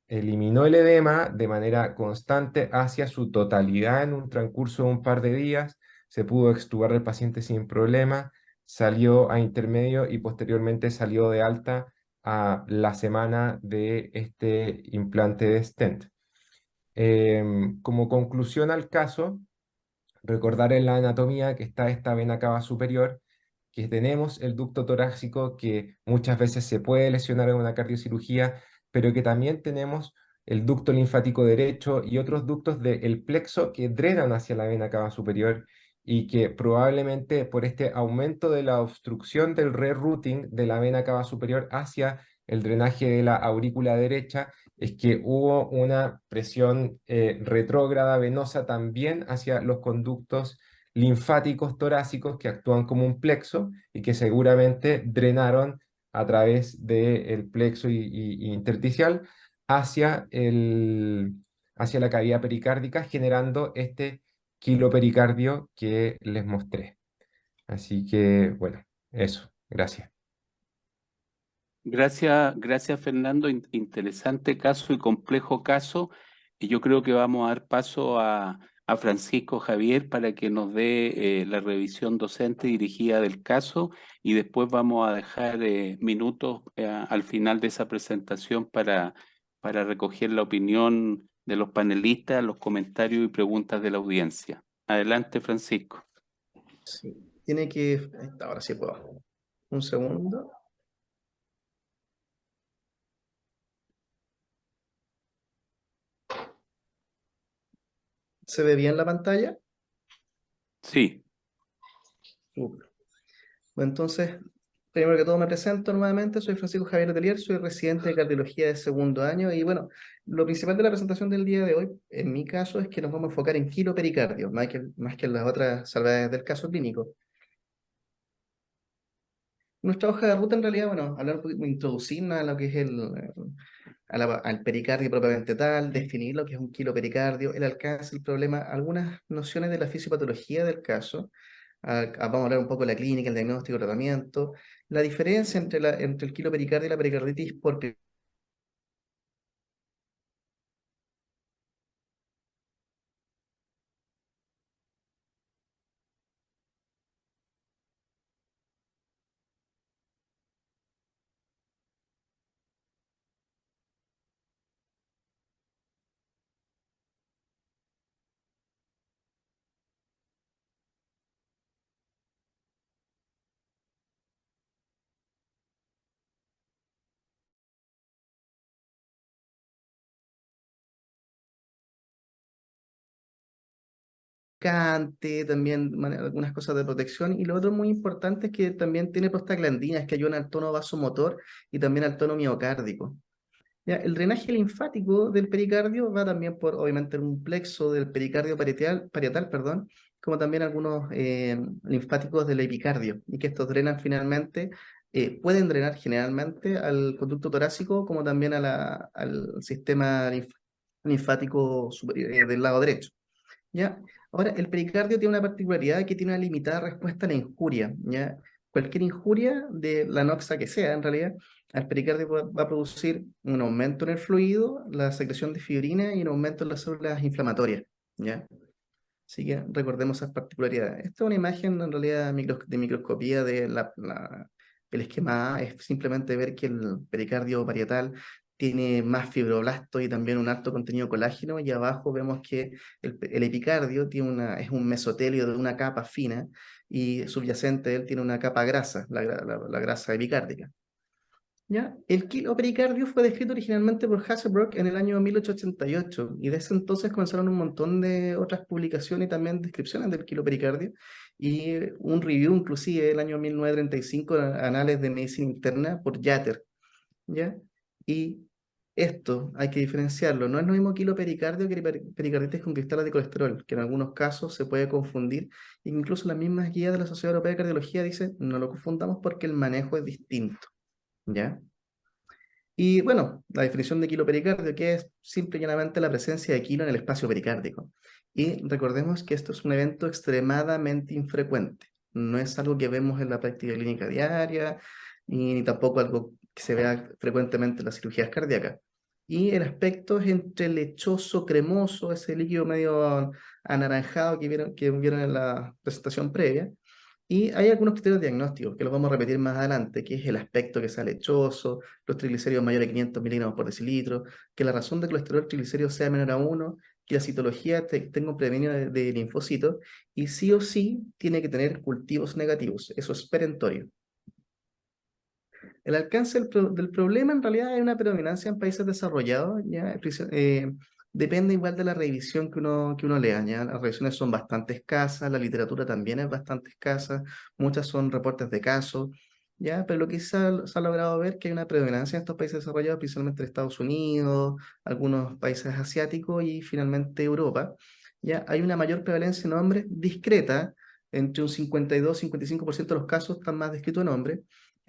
eliminó el edema de manera constante hacia su totalidad en un transcurso de un par de días, se pudo extubar el paciente sin problema, salió a intermedio y posteriormente salió de alta a la semana de este implante de stent. Como conclusión al caso, recordar en la anatomía que está esta vena cava superior, que tenemos el ducto torácico que muchas veces se puede lesionar en una cardiocirugía, pero que también tenemos el ducto linfático derecho y otros ductos del plexo que drenan hacia la vena cava superior, y que probablemente por este aumento de la obstrucción del rerouting de la vena cava superior hacia el drenaje de la aurícula derecha, es que hubo una presión retrógrada venosa también hacia los conductos linfáticos torácicos que actúan como un plexo y que seguramente drenaron a través del plexo y intersticial hacia hacia la cavidad pericárdica, generando este quilopericardio que les mostré. Así que, bueno, eso. Gracias. Gracias Fernando. Interesante caso y complejo caso. Y yo creo que vamos a dar paso a Francisco Javier para que nos dé la revisión docente dirigida del caso, y después vamos a dejar minutos al final de esa presentación para recoger la opinión de los panelistas, los comentarios y preguntas de la audiencia. Adelante, Francisco. Sí, tiene que... Ahora sí puedo. Un segundo. ¿Se ve bien la pantalla? Sí. Súper. Bueno, entonces, primero que todo me presento nuevamente, soy Francisco Javier Letelier, soy residente de cardiología de segundo año y bueno, lo principal de la presentación del día de hoy, en mi caso, es que nos vamos a enfocar en quilopericardio, más que en las otras salvedades del caso clínico. Nuestra hoja de ruta en realidad, bueno, hablar un poquito, introducirnos a lo que es al pericardio propiamente tal, definir lo que es un quilopericardio, el alcance, el problema, algunas nociones de la fisiopatología del caso. Vamos a hablar un poco de la clínica, el diagnóstico, el tratamiento, la diferencia entre el quilopericardio y la pericarditis por también algunas cosas de protección, y lo otro muy importante es que también tiene prostaglandinas que ayudan al tono vasomotor y también al tono miocárdico. Ya, el drenaje linfático del pericardio va también por, obviamente, un plexo del pericardio parietal, perdón, como también algunos linfáticos del epicardio, y que estos drenan finalmente, pueden drenar generalmente al conducto torácico, como también al sistema linfático del lado derecho. ¿Ya? Ahora, el pericardio tiene una particularidad, que tiene una limitada respuesta a la injuria, ¿ya? cualquier injuria de la noxa que sea, en realidad, al pericardio va a producir un aumento en el fluido, la secreción de fibrina y un aumento en las células inflamatorias, ¿ya? Así que recordemos esas particularidades. Esta es una imagen en realidad de microscopía de el esquema A. Es simplemente ver que el pericardio parietal tiene más fibroblastos y también un alto contenido de colágeno, y abajo vemos que el epicardio es un mesotelio de una capa fina y subyacente a él tiene una capa grasa, la grasa epicárdica. ¿Ya? El quilopericardio fue descrito originalmente por Hasselbrock en el año 1888 y de ese entonces comenzaron un montón de otras publicaciones y también descripciones del quilopericardio y un review inclusive el año 1935 en Anales de Medicina Interna por Yatter, ¿ya? Y esto hay que diferenciarlo, no es lo mismo quilopericardio que pericarditis con cristales de colesterol, que en algunos casos se puede confundir, incluso las mismas guías de la Sociedad Europea de Cardiología dicen no lo confundamos porque el manejo es distinto, ¿ya? Y bueno, la definición de quilopericardio, que es simple y llanamente la presencia de quilo en el espacio pericárdico. Y recordemos que esto es un evento extremadamente infrecuente. No es algo que vemos en la práctica clínica diaria, ni tampoco algo que se vea frecuentemente en las cirugías cardíacas. Y el aspecto es entre lechoso, cremoso, ese líquido medio anaranjado que vieron en la presentación previa. Y hay algunos criterios diagnósticos que los vamos a repetir más adelante, que es el aspecto que sea lechoso, los triglicéridos mayores de 500 miligramos por decilitro, que la razón de colesterol triglicéridos sea menor a 1, que la citología tenga un predominio de linfocitos, y sí o sí tiene que tener cultivos negativos. Eso es perentorio. El alcance del problema en realidad hay una predominancia en países desarrollados, ¿ya? Depende igual de la revisión que uno lea, ¿ya? Las revisiones son bastante escasas, la literatura también es bastante escasa, muchas son reportes de casos, ¿ya? Pero lo que se ha logrado ver que hay una predominancia en estos países desarrollados, principalmente Estados Unidos, algunos países asiáticos y finalmente Europa, ¿ya? Hay una mayor prevalencia en hombres discreta, entre un 52 y 55% de los casos están más descritos en hombres,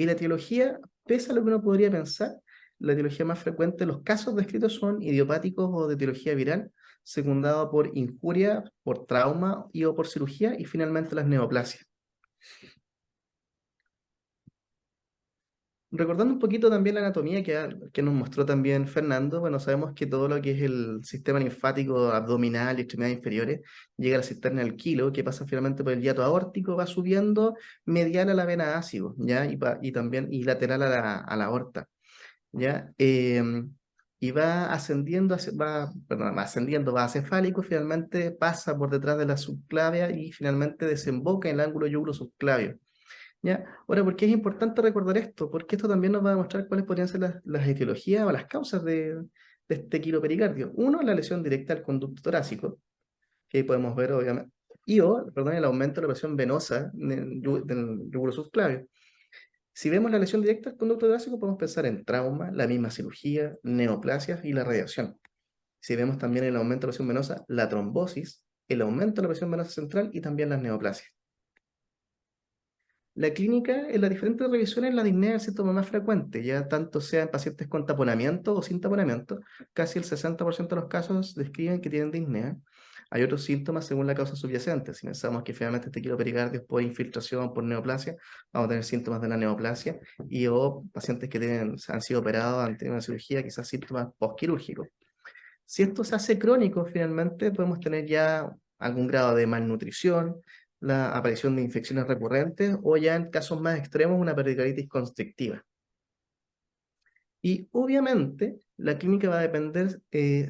y la etiología, pese a lo que uno podría pensar, la etiología más frecuente, los casos descritos son idiopáticos o de etiología viral, secundado por injuria, por trauma o por cirugía, y finalmente las neoplasias. Recordando un poquito también la anatomía que nos mostró también Fernando, bueno, sabemos que todo lo que es el sistema linfático abdominal y extremidades inferiores llega a la cisterna del quilo, que pasa finalmente por el hiato aórtico, va subiendo medial a la vena ácido, ¿ya? Y también lateral a la aorta, ¿ya? Y va ascendiendo, va acefálico, finalmente pasa por detrás de la subclavia y finalmente desemboca en el ángulo yuglo-subclavio. ¿Ya? Ahora, ¿por qué es importante recordar esto? Porque esto también nos va a demostrar cuáles podrían ser las etiologías o las causas de este quilopericardio. Uno, la lesión directa al conducto torácico, que ahí podemos ver, obviamente, el aumento de la presión venosa del yúgulo subclavio. Si vemos la lesión directa al conducto torácico, podemos pensar en trauma, la misma cirugía, neoplasias y la radiación. Si vemos también el aumento de la presión venosa, la trombosis, el aumento de la presión venosa central y también las neoplasias. La clínica, en las diferentes revisiones, la disnea es el síntoma más frecuente, ya tanto sea en pacientes con taponamiento o sin taponamiento, casi el 60% de los casos describen que tienen disnea. Hay otros síntomas según la causa subyacente. Si pensamos que finalmente este quilopericardio es por infiltración, por neoplasia, vamos a tener síntomas de la neoplasia, o pacientes que han sido operados ante una cirugía, quizás síntomas postquirúrgicos. Si esto se hace crónico, finalmente podemos tener ya algún grado de malnutrición, la aparición de infecciones recurrentes o ya en casos más extremos una pericarditis constrictiva. Y obviamente la clínica va a depender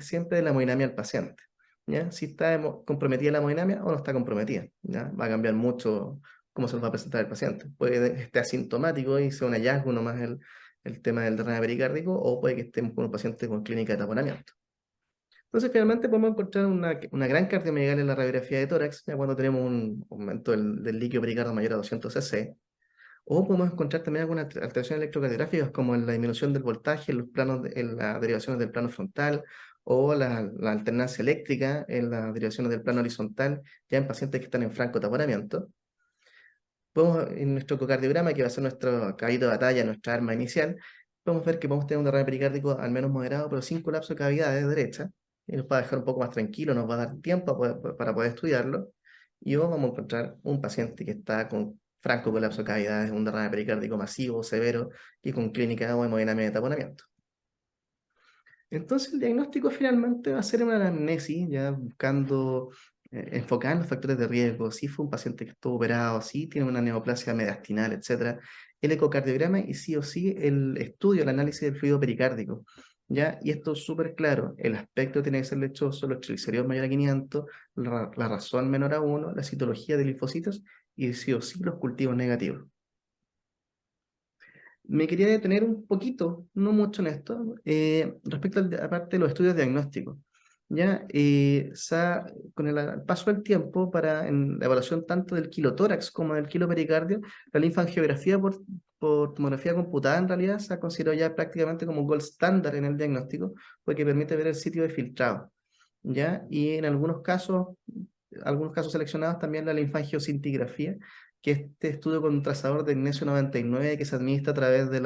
siempre de la hemodinamia del paciente, ¿ya? Si está comprometida la hemodinamia o no está comprometida, ¿ya? Va a cambiar mucho cómo se nos va a presentar el paciente. Puede estar asintomático y sea un hallazgo nomás el tema del derrame pericárdico, o puede que estemos con un paciente con clínica de taponamiento. Entonces, finalmente podemos encontrar una gran cardiomegalia en la radiografía de tórax, ya cuando tenemos un aumento del líquido pericardio mayor a 200 cc, o podemos encontrar también algunas alteraciones electrocardiográficas, como en la disminución del voltaje en las derivaciones del plano frontal, o la alternancia eléctrica en las derivaciones del plano horizontal, ya en pacientes que están en franco taponamiento. En nuestro ecocardiograma, que va a ser nuestro caballito de batalla, nuestra arma inicial, podemos ver que podemos tener un derrame pericárdico al menos moderado, pero sin colapso de cavidades derecha, y nos va a dejar un poco más tranquilo, nos va a dar tiempo para poder estudiarlo, y vamos a encontrar un paciente que está franco colapso de cavidades, un derrame pericárdico masivo, severo y con clínica o hemodinamia de taponamiento. Entonces el diagnóstico finalmente va a ser una anamnesis, ya buscando enfocar en los factores de riesgo, si fue un paciente que estuvo operado, si tiene una neoplasia mediastinal, etc. El ecocardiograma y sí o sí el estudio, el análisis del fluido pericárdico. ¿Ya? Y esto es súper claro, el aspecto tiene que ser lechoso, los triglicéridos mayor a 500, la razón menor a 1, la citología de linfocitos y sí o sí los cultivos negativos. Me quería detener un poquito, no mucho en esto, respecto aparte de los estudios diagnósticos. Ya, con el paso del tiempo, en la evaluación tanto del kilotórax como del kilopericardio, la linfangiografía por tomografía computada en realidad se ha considerado ya prácticamente como gold standard en el diagnóstico, porque permite ver el sitio de filtrado. ¿Ya? Y en algunos casos seleccionados también la linfangiocintigrafía, que es este estudio con un trazador de Ignesio 99 que se administra a través de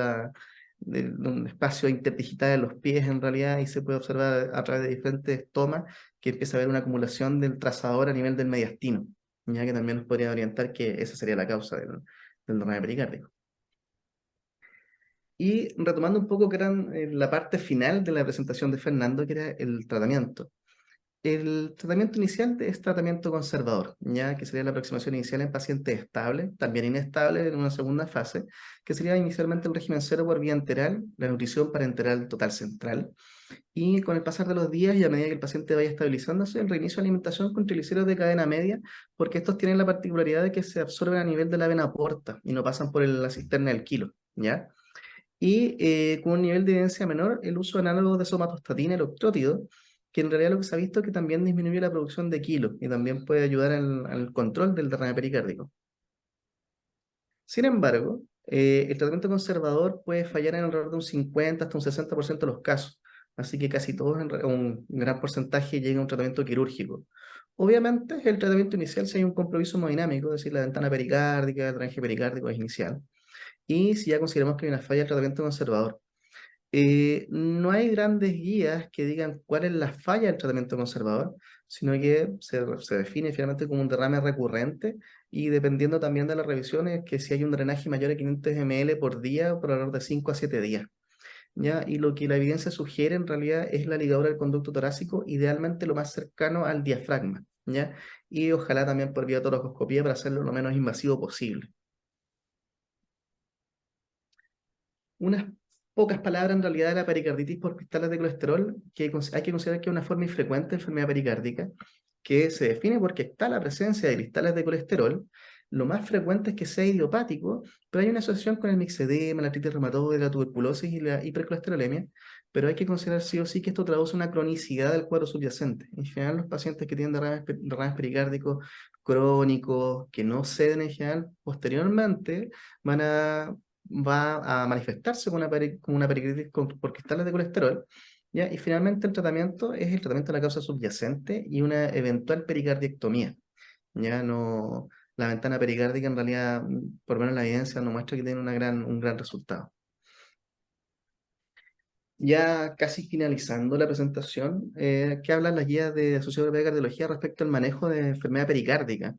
un espacio interdigital de los pies en realidad y se puede observar a través de diferentes tomas que empieza a haber una acumulación del trazador a nivel del mediastino, ya que también nos podría orientar que esa sería la causa del derrame pericárdico. Y retomando un poco que eran la parte final de la presentación de Fernando, que era el tratamiento. El tratamiento inicial es tratamiento conservador, ya que sería la aproximación inicial en pacientes estables, también inestables en una segunda fase, que sería inicialmente el régimen cero por vía enteral, la nutrición parenteral total central, y con el pasar de los días y a medida que el paciente vaya estabilizándose, el reinicio de alimentación con triglicéridos de cadena media, porque estos tienen la particularidad de que se absorben a nivel de la vena porta y no pasan por la cisterna del kilo, ¿ya? Y con un nivel de evidencia menor, el uso análogo de somatostatina, el octrótido, que en realidad lo que se ha visto es que también disminuye la producción de kilos y también puede ayudar al control del derrame pericárdico. Sin embargo, el tratamiento conservador puede fallar en alrededor de un 50 hasta un 60% de los casos, así que casi todos, un gran porcentaje, llegan a un tratamiento quirúrgico. Obviamente, el tratamiento inicial si hay un compromiso hemodinámico, es decir, la ventana pericárdica, el drenaje pericárdico es inicial, y si ya consideramos que hay una falla del tratamiento conservador. No hay grandes guías que digan cuál es la falla del tratamiento conservador, sino que se define finalmente como un derrame recurrente y dependiendo también de las revisiones, que si hay un drenaje mayor a 500 ml por día por alrededor de 5 a 7 días. ¿Ya? Y lo que la evidencia sugiere en realidad es la ligadura del conducto torácico, idealmente lo más cercano al diafragma, ¿ya? Y ojalá también por vía toracoscopía para hacerlo lo menos invasivo posible. Unas pocas palabras en realidad de la pericarditis por cristales de colesterol, que hay que considerar que es una forma infrecuente de enfermedad pericárdica, que se define porque está la presencia de cristales de colesterol. Lo más frecuente es que sea idiopático, pero hay una asociación con el mixedema, la artritis reumatoide, la tuberculosis y la hipercolesterolemia, pero hay que considerar sí o sí que esto traduce una cronicidad del cuadro subyacente. En general, los pacientes que tienen derrames pericárdicos crónicos, que no ceden en general, posteriormente va a manifestarse con una pericarditis por cristales de colesterol, ¿ya? Y finalmente el tratamiento es el tratamiento de la causa subyacente y una eventual pericardiectomía. Ya no, la ventana pericárdica en realidad, por lo menos la evidencia no muestra que tiene un gran resultado. Ya casi finalizando la presentación, ¿qué hablan las guías de la Sociedad Europea de Cardiología respecto al manejo de enfermedad pericárdica?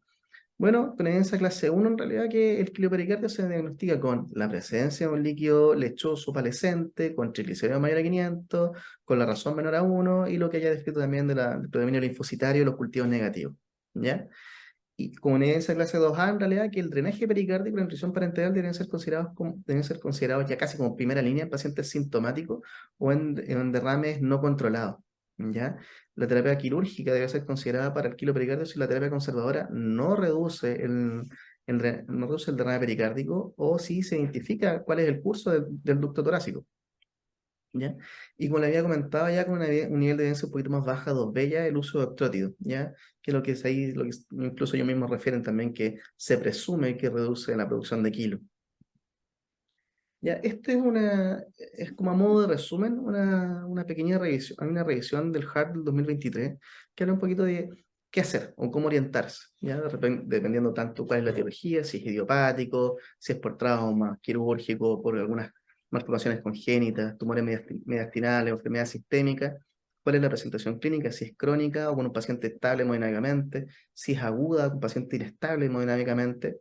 Bueno, con evidencia clase 1 en realidad que el quiliopericardio se diagnostica con la presencia de un líquido lechoso palescente, con triglicéridos mayor a 500, con la razón menor a 1 y lo que haya descrito también del predominio linfocitario y los cultivos negativos, ¿ya? Y con evidencia clase 2A en realidad que el drenaje pericárdico y la nutrición parenteral deben ser considerados ya casi como primera línea en pacientes sintomáticos o en derrames no controlados, ¿ya? La terapia quirúrgica debe ser considerada para el quilopericardio si la terapia conservadora no reduce no reduce el derrame pericárdico o si se identifica cuál es el curso del ducto torácico, ¿ya? Y como le había comentado, ya con un nivel de evidencia un poquito más baja, 2B, ya el uso de octrótido, ¿ya? Que lo que es ahí, lo que incluso ellos mismos refieren también que se presume que reduce la producción de kilo. Ya, es como a modo de resumen, una pequeña revisión, una revisión del HART del 2023, que habla un poquito de qué hacer o cómo orientarse, ¿ya? Dependiendo tanto cuál es la etiología, si es idiopático, si es por trauma, quirúrgico, por algunas malformaciones congénitas, tumores mediastinales o enfermedad sistémica, cuál es la presentación clínica, si es crónica o con un paciente estable hemodinámicamente, si es aguda, con un paciente inestable hemodinámicamente,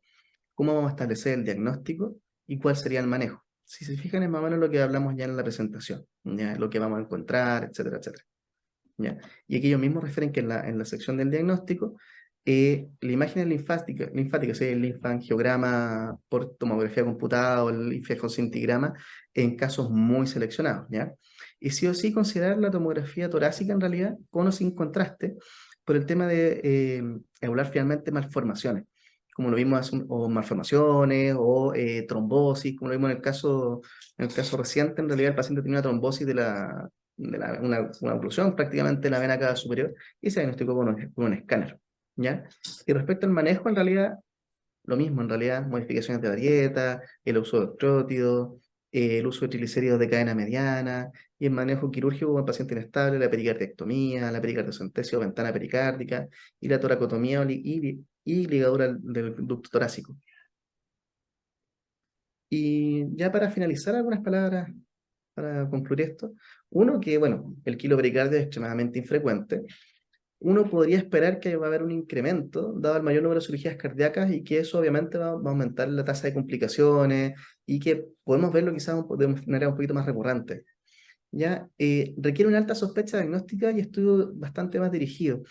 cómo vamos a establecer el diagnóstico y cuál sería el manejo. Si se fijan, es más o menos lo que hablamos ya en la presentación, ¿ya? Lo que vamos a encontrar, etcétera, etcétera. ¿Ya? Y aquí ellos mismos refieren que en la sección del diagnóstico, la imagen linfática, o sea, el linfangiograma por tomografía computada o el linfangioscintigrama en casos muy seleccionados, ¿ya? Y sí o sí considerar la tomografía torácica en realidad con o sin contraste por el tema de evaluar finalmente malformaciones, como lo vimos o malformaciones o trombosis, como lo vimos en el caso reciente. En realidad el paciente tenía una trombosis una oclusión prácticamente de la vena cava superior y se diagnosticó con un escáner, ¿ya? Y respecto al manejo, en realidad, lo mismo, en realidad, modificaciones de la dieta, el uso de estrótidos, el uso de triglicéridos de cadena mediana, y el manejo quirúrgico con paciente inestable, la pericardiectomía, la pericardiocentesia o ventana pericárdica, y la toracotomía y ligadura del ducto torácico. Y ya para finalizar, algunas palabras para concluir esto. Uno, que bueno, el quilopericardio es extremadamente infrecuente. Uno podría esperar que va a haber un incremento, dado el mayor número de cirugías cardíacas, y que eso obviamente va a aumentar la tasa de complicaciones, y que podemos verlo quizás de manera un poquito más recurrente. ¿Ya? Requiere una alta sospecha diagnóstica y estudio bastante más dirigido.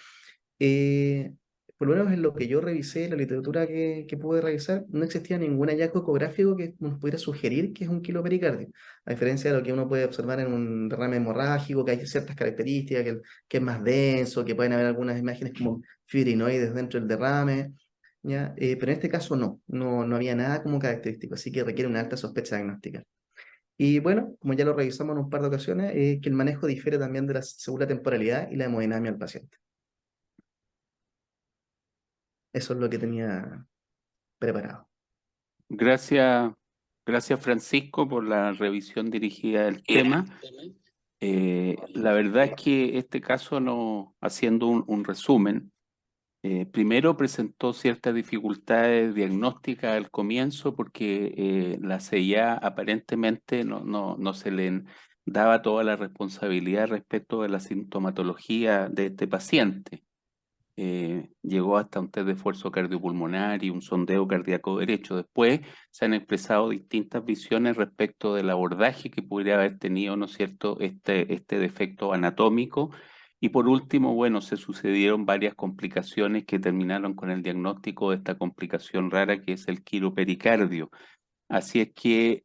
Por lo menos en lo que yo revisé, la literatura que pude revisar, no existía ningún hallazgo ecográfico que nos pudiera sugerir que es un quilopericardio, a diferencia de lo que uno puede observar en un derrame hemorrágico, que hay ciertas características, que es más denso, que pueden haber algunas imágenes como fibrinoides dentro del derrame, ¿ya? Pero en este caso no había nada como característico, así que requiere una alta sospecha diagnóstica. Y bueno, como ya lo revisamos en un par de ocasiones, que el manejo difiere también de según la temporalidad y la hemodinamia del paciente. Eso es lo que tenía preparado. Gracias, Francisco por la revisión dirigida del tema. La verdad es que este caso, haciendo un resumen, primero presentó ciertas dificultades diagnósticas al comienzo porque la CIA aparentemente no se le daba toda la responsabilidad respecto de la sintomatología de este paciente. Llegó hasta un test de esfuerzo cardiopulmonar y un sondeo cardíaco derecho. Después se han expresado distintas visiones respecto del abordaje que pudiera haber tenido, ¿no es cierto?, este defecto anatómico. Y por último, bueno, se sucedieron varias complicaciones que terminaron con el diagnóstico de esta complicación rara que es el quiropericardio. Así es que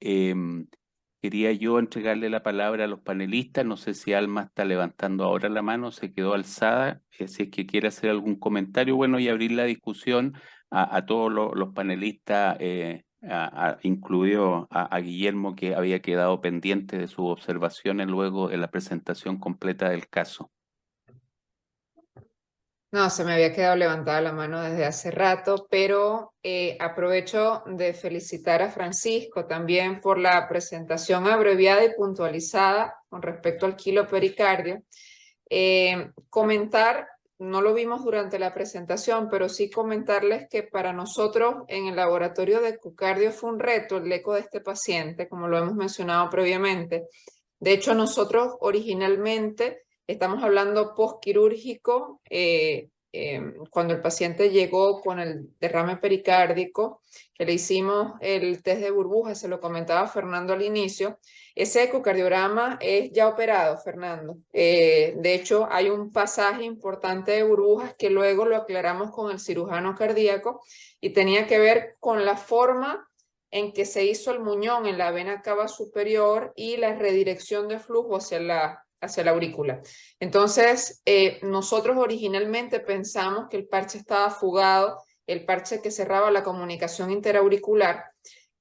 quería yo entregarle la palabra a los panelistas. No sé si Alma está levantando ahora la mano, se quedó alzada. Si es que quiere hacer algún comentario, bueno, y abrir la discusión a todos los panelistas, incluido a Guillermo, que había quedado pendiente de sus observaciones luego de la presentación completa del caso. No, se me había quedado levantada la mano desde hace rato, pero aprovecho de felicitar a Francisco también por la presentación abreviada y puntualizada con respecto al quilopericardio. Comentar, no lo vimos durante la presentación, pero sí comentarles que para nosotros en el laboratorio de ecocardio fue un reto el eco de este paciente, como lo hemos mencionado previamente. De hecho, nosotros originalmente estamos hablando postquirúrgico, cuando el paciente llegó con el derrame pericárdico, que le hicimos el test de burbujas, se lo comentaba Fernando al inicio. Ese ecocardiograma es ya operado, Fernando. De hecho, hay un pasaje importante de burbujas que luego lo aclaramos con el cirujano cardíaco y tenía que ver con la forma en que se hizo el muñón en la vena cava superior y la redirección de flujo hacia la aurícula. Entonces, nosotros originalmente pensamos que el parche estaba fugado, el parche que cerraba la comunicación interauricular,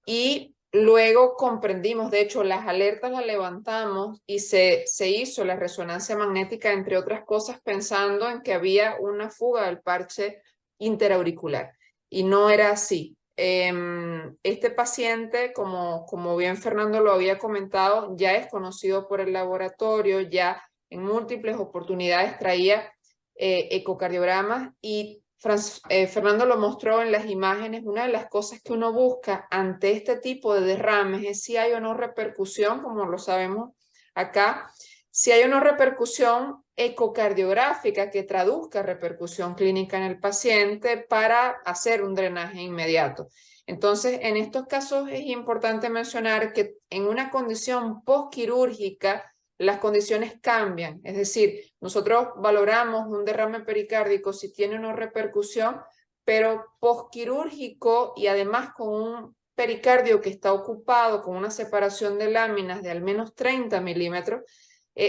y luego comprendimos, de hecho, las alertas las levantamos y se hizo la resonancia magnética, entre otras cosas, pensando en que había una fuga del parche interauricular, y no era así. Este paciente, como bien Fernando lo había comentado, ya es conocido por el laboratorio, ya en múltiples oportunidades traía ecocardiogramas, y Fernando lo mostró en las imágenes. Una de las cosas que uno busca ante este tipo de derrames es si hay o no repercusión, como lo sabemos acá. Si hay o no repercusión, ecocardiográfica que traduzca repercusión clínica en el paciente para hacer un drenaje inmediato. Entonces, en estos casos es importante mencionar que en una condición postquirúrgica las condiciones cambian. Es decir, nosotros valoramos un derrame pericárdico si tiene una repercusión, pero postquirúrgico y además con un pericardio que está ocupado con una separación de láminas de al menos 30 milímetros,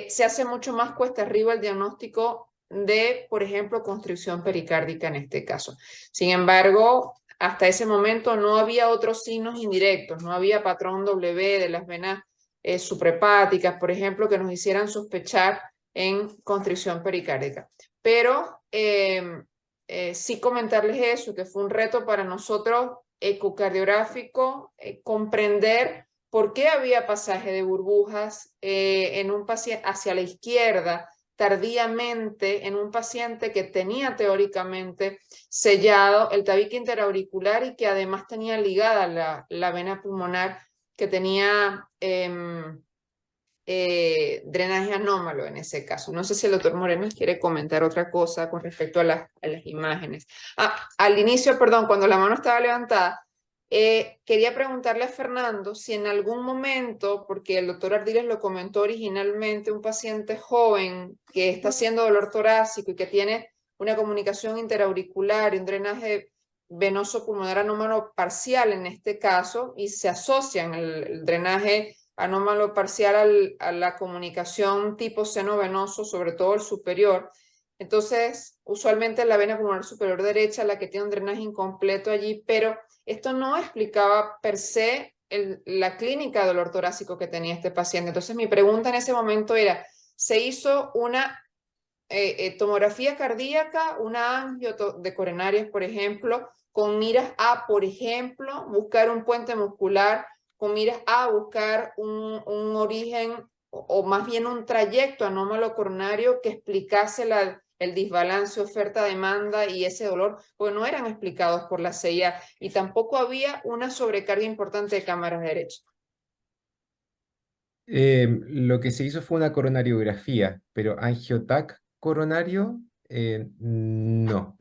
se hace mucho más cuesta arriba el diagnóstico de, por ejemplo, constricción pericárdica en este caso. Sin embargo, hasta ese momento no había otros signos indirectos, no había patrón W de las venas suprahepáticas, por ejemplo, que nos hicieran sospechar en constricción pericárdica. Pero sí comentarles eso, que fue un reto para nosotros ecocardiográfico, comprender por qué había pasaje de burbujas en un paciente hacia la izquierda tardíamente en un paciente que tenía teóricamente sellado el tabique interauricular y que además tenía ligada la vena pulmonar que tenía drenaje anómalo en ese caso. No sé si el doctor Moreno quiere comentar otra cosa con respecto a las imágenes. Al inicio, perdón, cuando la mano estaba levantada, quería preguntarle a Fernando si en algún momento, porque el doctor Ardiles lo comentó originalmente, un paciente joven que está haciendo dolor torácico y que tiene una comunicación interauricular y un drenaje venoso pulmonar anómalo parcial en este caso, y se asocian el drenaje anómalo parcial a la comunicación tipo seno venoso, sobre todo el superior. Entonces, usualmente la vena pulmonar superior derecha, la que tiene un drenaje incompleto allí, pero esto no explicaba per se la clínica de dolor torácico que tenía este paciente. Entonces, mi pregunta en ese momento era, ¿se hizo una tomografía cardíaca, una angio de coronarias, por ejemplo, con miras a, por ejemplo, buscar un puente muscular, con miras a buscar un origen o más bien un trayecto anómalo coronario que explicase el desbalance oferta-demanda y ese dolor, porque no eran explicados por la CIA y tampoco había una sobrecarga importante de cámaras derechas? Lo que se hizo fue una coronariografía, pero angiotac coronario, no.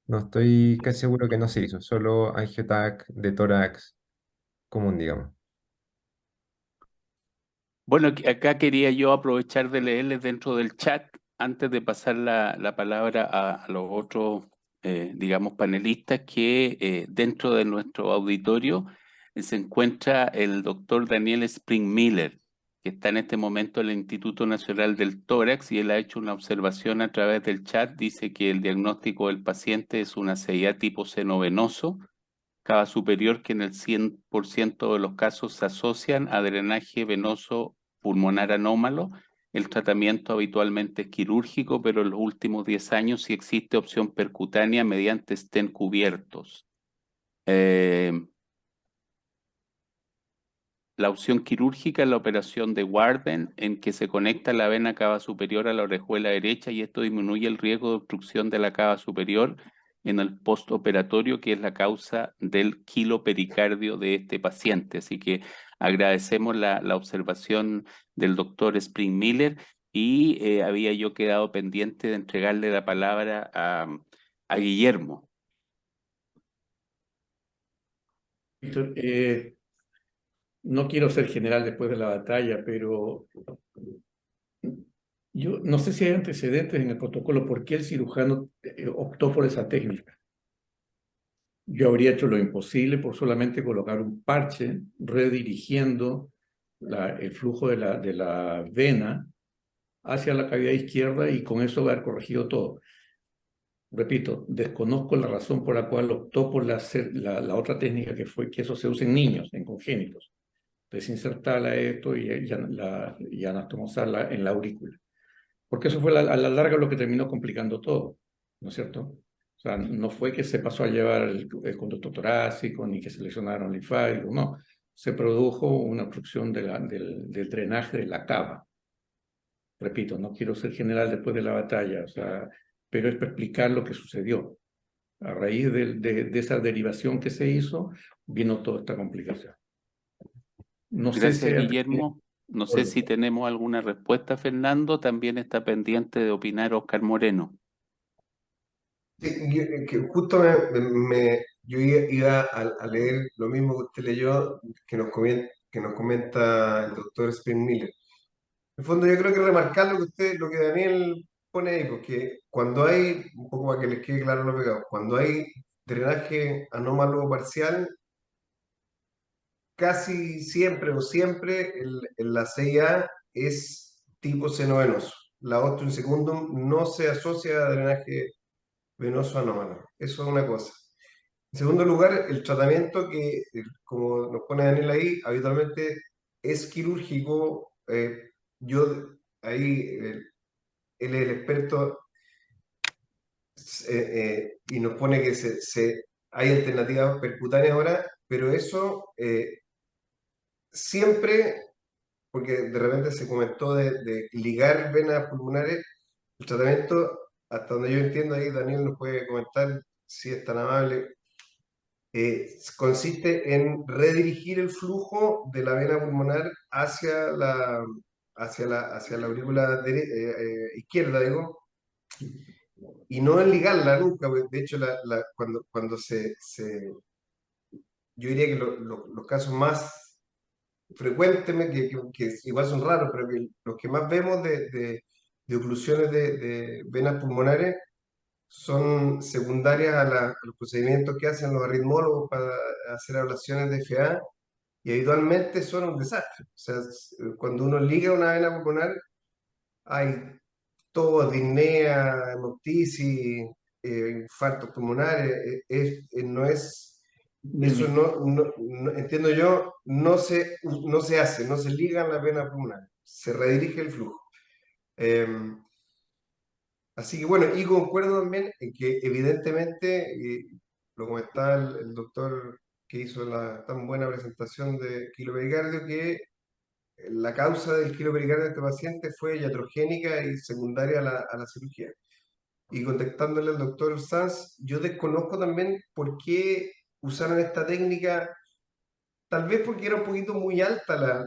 No estoy casi seguro que no se hizo, solo angiotac de tórax común, digamos. Bueno, acá quería yo aprovechar de leerles dentro del chat antes de pasar la palabra a los otros, digamos, panelistas, que dentro de nuestro auditorio se encuentra el doctor Daniel Springmiller, que está en este momento en el Instituto Nacional del Tórax, y él ha hecho una observación a través del chat. Dice que el diagnóstico del paciente es una CIA tipo seno venoso, cava superior, que en el 100% de los casos se asocian a drenaje venoso pulmonar anómalo. El tratamiento habitualmente es quirúrgico, pero en los últimos 10 años sí existe opción percutánea mediante stent cubiertos. La opción quirúrgica es la operación de Warden, en que se conecta la vena cava superior a la orejuela derecha, y esto disminuye el riesgo de obstrucción de la cava superior en el postoperatorio, que es la causa del quilopericardio de este paciente. Así que agradecemos la observación del doctor Springmiller, y había yo quedado pendiente de entregarle la palabra a Guillermo. Víctor, no quiero ser general después de la batalla, pero yo no sé si hay antecedentes en el protocolo por qué el cirujano optó por esa técnica. Yo habría hecho lo imposible por solamente colocar un parche redirigiendo el flujo de la vena hacia la cavidad izquierda y con eso haber corregido todo. Repito, desconozco la razón por la cual optó por la otra técnica, que fue que eso se usa en niños, en congénitos. Desinsertarla esto y anastomosarla en la aurícula. Porque eso fue a la larga lo que terminó complicando todo, ¿no es cierto? O sea, no fue que se pasó a llevar el conducto torácico ni que se lesionaron linfáticos, no. Se produjo una obstrucción del drenaje de la cava. Repito, no quiero ser general después de la batalla, o sea, pero es para explicar lo que sucedió. A raíz de esa derivación que se hizo, vino toda esta complicación. No sé Gracias, si hay Guillermo. No sé si tenemos alguna respuesta, Fernando. También está pendiente de opinar Oscar Moreno. Sí, que justo yo iba a leer lo mismo que usted leyó, que nos comenta el doctor Spring-Miller. En el fondo, yo creo que remarcar lo que Daniel pone ahí, porque cuando hay, un poco para que les quede claro los pegados, cuando hay drenaje anómalo parcial, casi siempre o siempre la CIA es tipo seno venoso. La Ostium secundum no se asocia a drenaje venoso anómalo. Eso es una cosa. En segundo lugar, el tratamiento como nos pone Daniel ahí, habitualmente es quirúrgico. Yo ahí, él es el experto y nos pone que hay alternativas percutáneas ahora, pero eso siempre, porque de repente se comentó de ligar venas pulmonares, el tratamiento, hasta donde yo entiendo ahí, Daniel nos puede comentar si es tan amable, consiste en redirigir el flujo de la vena pulmonar hacia la aurícula izquierda, digo, y no en ligarla nunca. Porque de hecho, cuando yo diría que los casos más frecuentemente, que igual son raros, pero que los que más vemos de oclusiones de venas pulmonares son secundarias a los procedimientos que hacen los arritmólogos para hacer ablaciones de FA, y habitualmente son un desastre. O sea, cuando uno liga una vena pulmonar, hay todo, disnea, hemoptisis, infartos pulmonares, no es, eso entiendo yo, no se hace, no se ligan las venas pulmonares, se redirige el flujo. Así que bueno, y concuerdo también en que evidentemente, lo comentaba el doctor que hizo la tan buena presentación de quilopericardio, que la causa del quilopericardio de este paciente fue iatrogénica y secundaria a la cirugía. Y contestándole al doctor Sanz, yo desconozco también por qué usaron esta técnica, tal vez porque era un poquito muy alta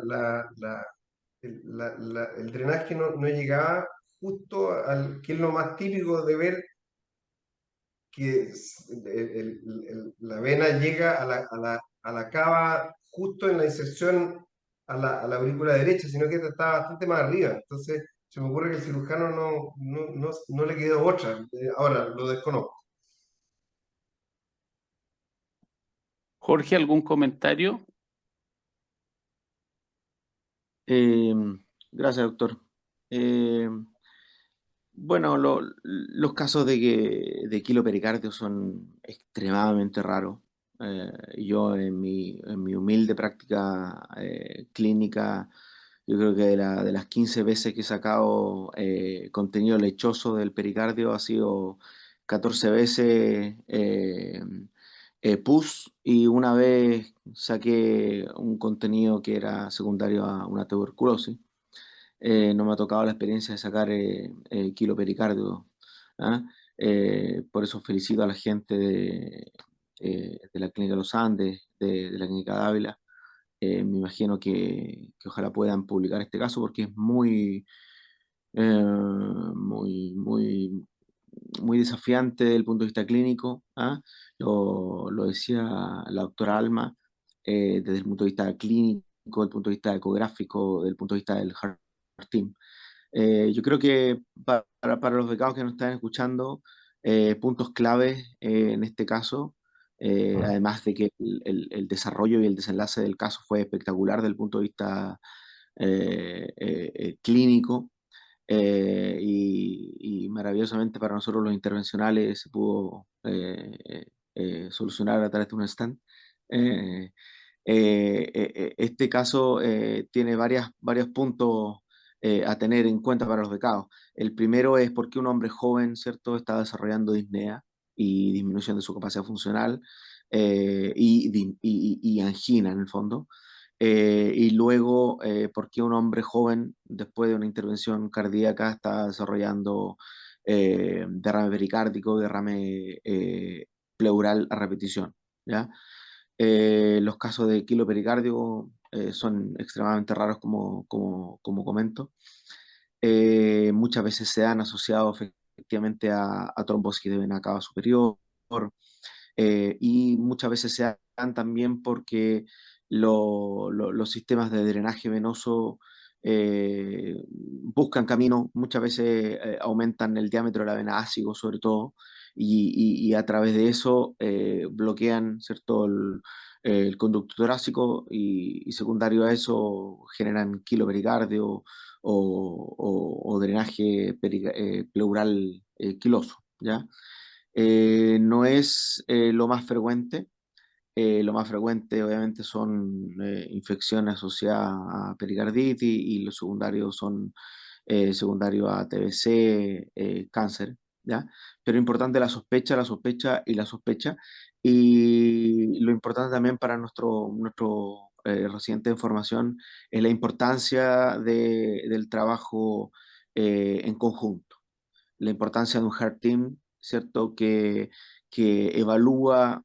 el drenaje, no llegaba justo al que es lo más típico de ver, que la vena llega a la cava justo en la inserción a la aurícula derecha, sino que está bastante más arriba. Entonces, se me ocurre que el cirujano no le quedó otra. Ahora, lo desconozco. Jorge, ¿algún comentario? Eh, Gracias, doctor. Eh, bueno, los casos de quilopericardio son extremadamente raros. Yo en mi humilde práctica clínica, yo creo que de las 15 veces que he sacado contenido lechoso del pericardio ha sido 14 veces pus, y una vez saqué un contenido que era secundario a una tuberculosis. No me ha tocado la experiencia de sacar quilopericardio. ¿Ah? Por eso felicito a la gente de la Clínica Los Andes, de la Clínica Dávila. Me imagino que ojalá puedan publicar este caso porque es muy, muy desafiante desde el punto de vista clínico. ¿Ah? Lo decía la doctora Alma, desde el punto de vista clínico, desde el punto de vista ecográfico, desde el punto de vista del heart team. Yo creo que para los becados que nos están escuchando, puntos claves en este caso, además de que el desarrollo y el desenlace del caso fue espectacular desde el punto de vista clínico, y maravillosamente para nosotros los intervencionales se pudo solucionar a través de un stand. Eh, este caso tiene varios puntos a tener en cuenta para los becados. El primero es por qué un hombre joven, ¿cierto?, está desarrollando disnea y disminución de su capacidad funcional, y angina en el fondo. Y luego, por qué un hombre joven, después de una intervención cardíaca, está desarrollando derrame pericárdico, derrame pleural a repetición, ¿ya? Los casos de quilopericardio son extremadamente raros como comento. Muchas veces se han asociado efectivamente a trombosis de vena cava superior, y muchas veces se dan también porque los sistemas de drenaje venoso buscan camino, muchas veces aumentan el diámetro de la vena ácido sobre todo, y a través de eso bloquean, ¿cierto?, el conducto torácico, y secundario a eso generan quilopericardio o drenaje pleural quiloso, ¿ya? No es lo más frecuente. Lo más frecuente obviamente son infecciones asociadas a pericarditis, y los secundarios son secundarios a TBC, cáncer, ¿ya? Pero importante la sospecha y la sospecha. Y lo importante también para nuestro residente de formación es la importancia del trabajo en conjunto, la importancia de un Heart Team, ¿cierto? Que evalúa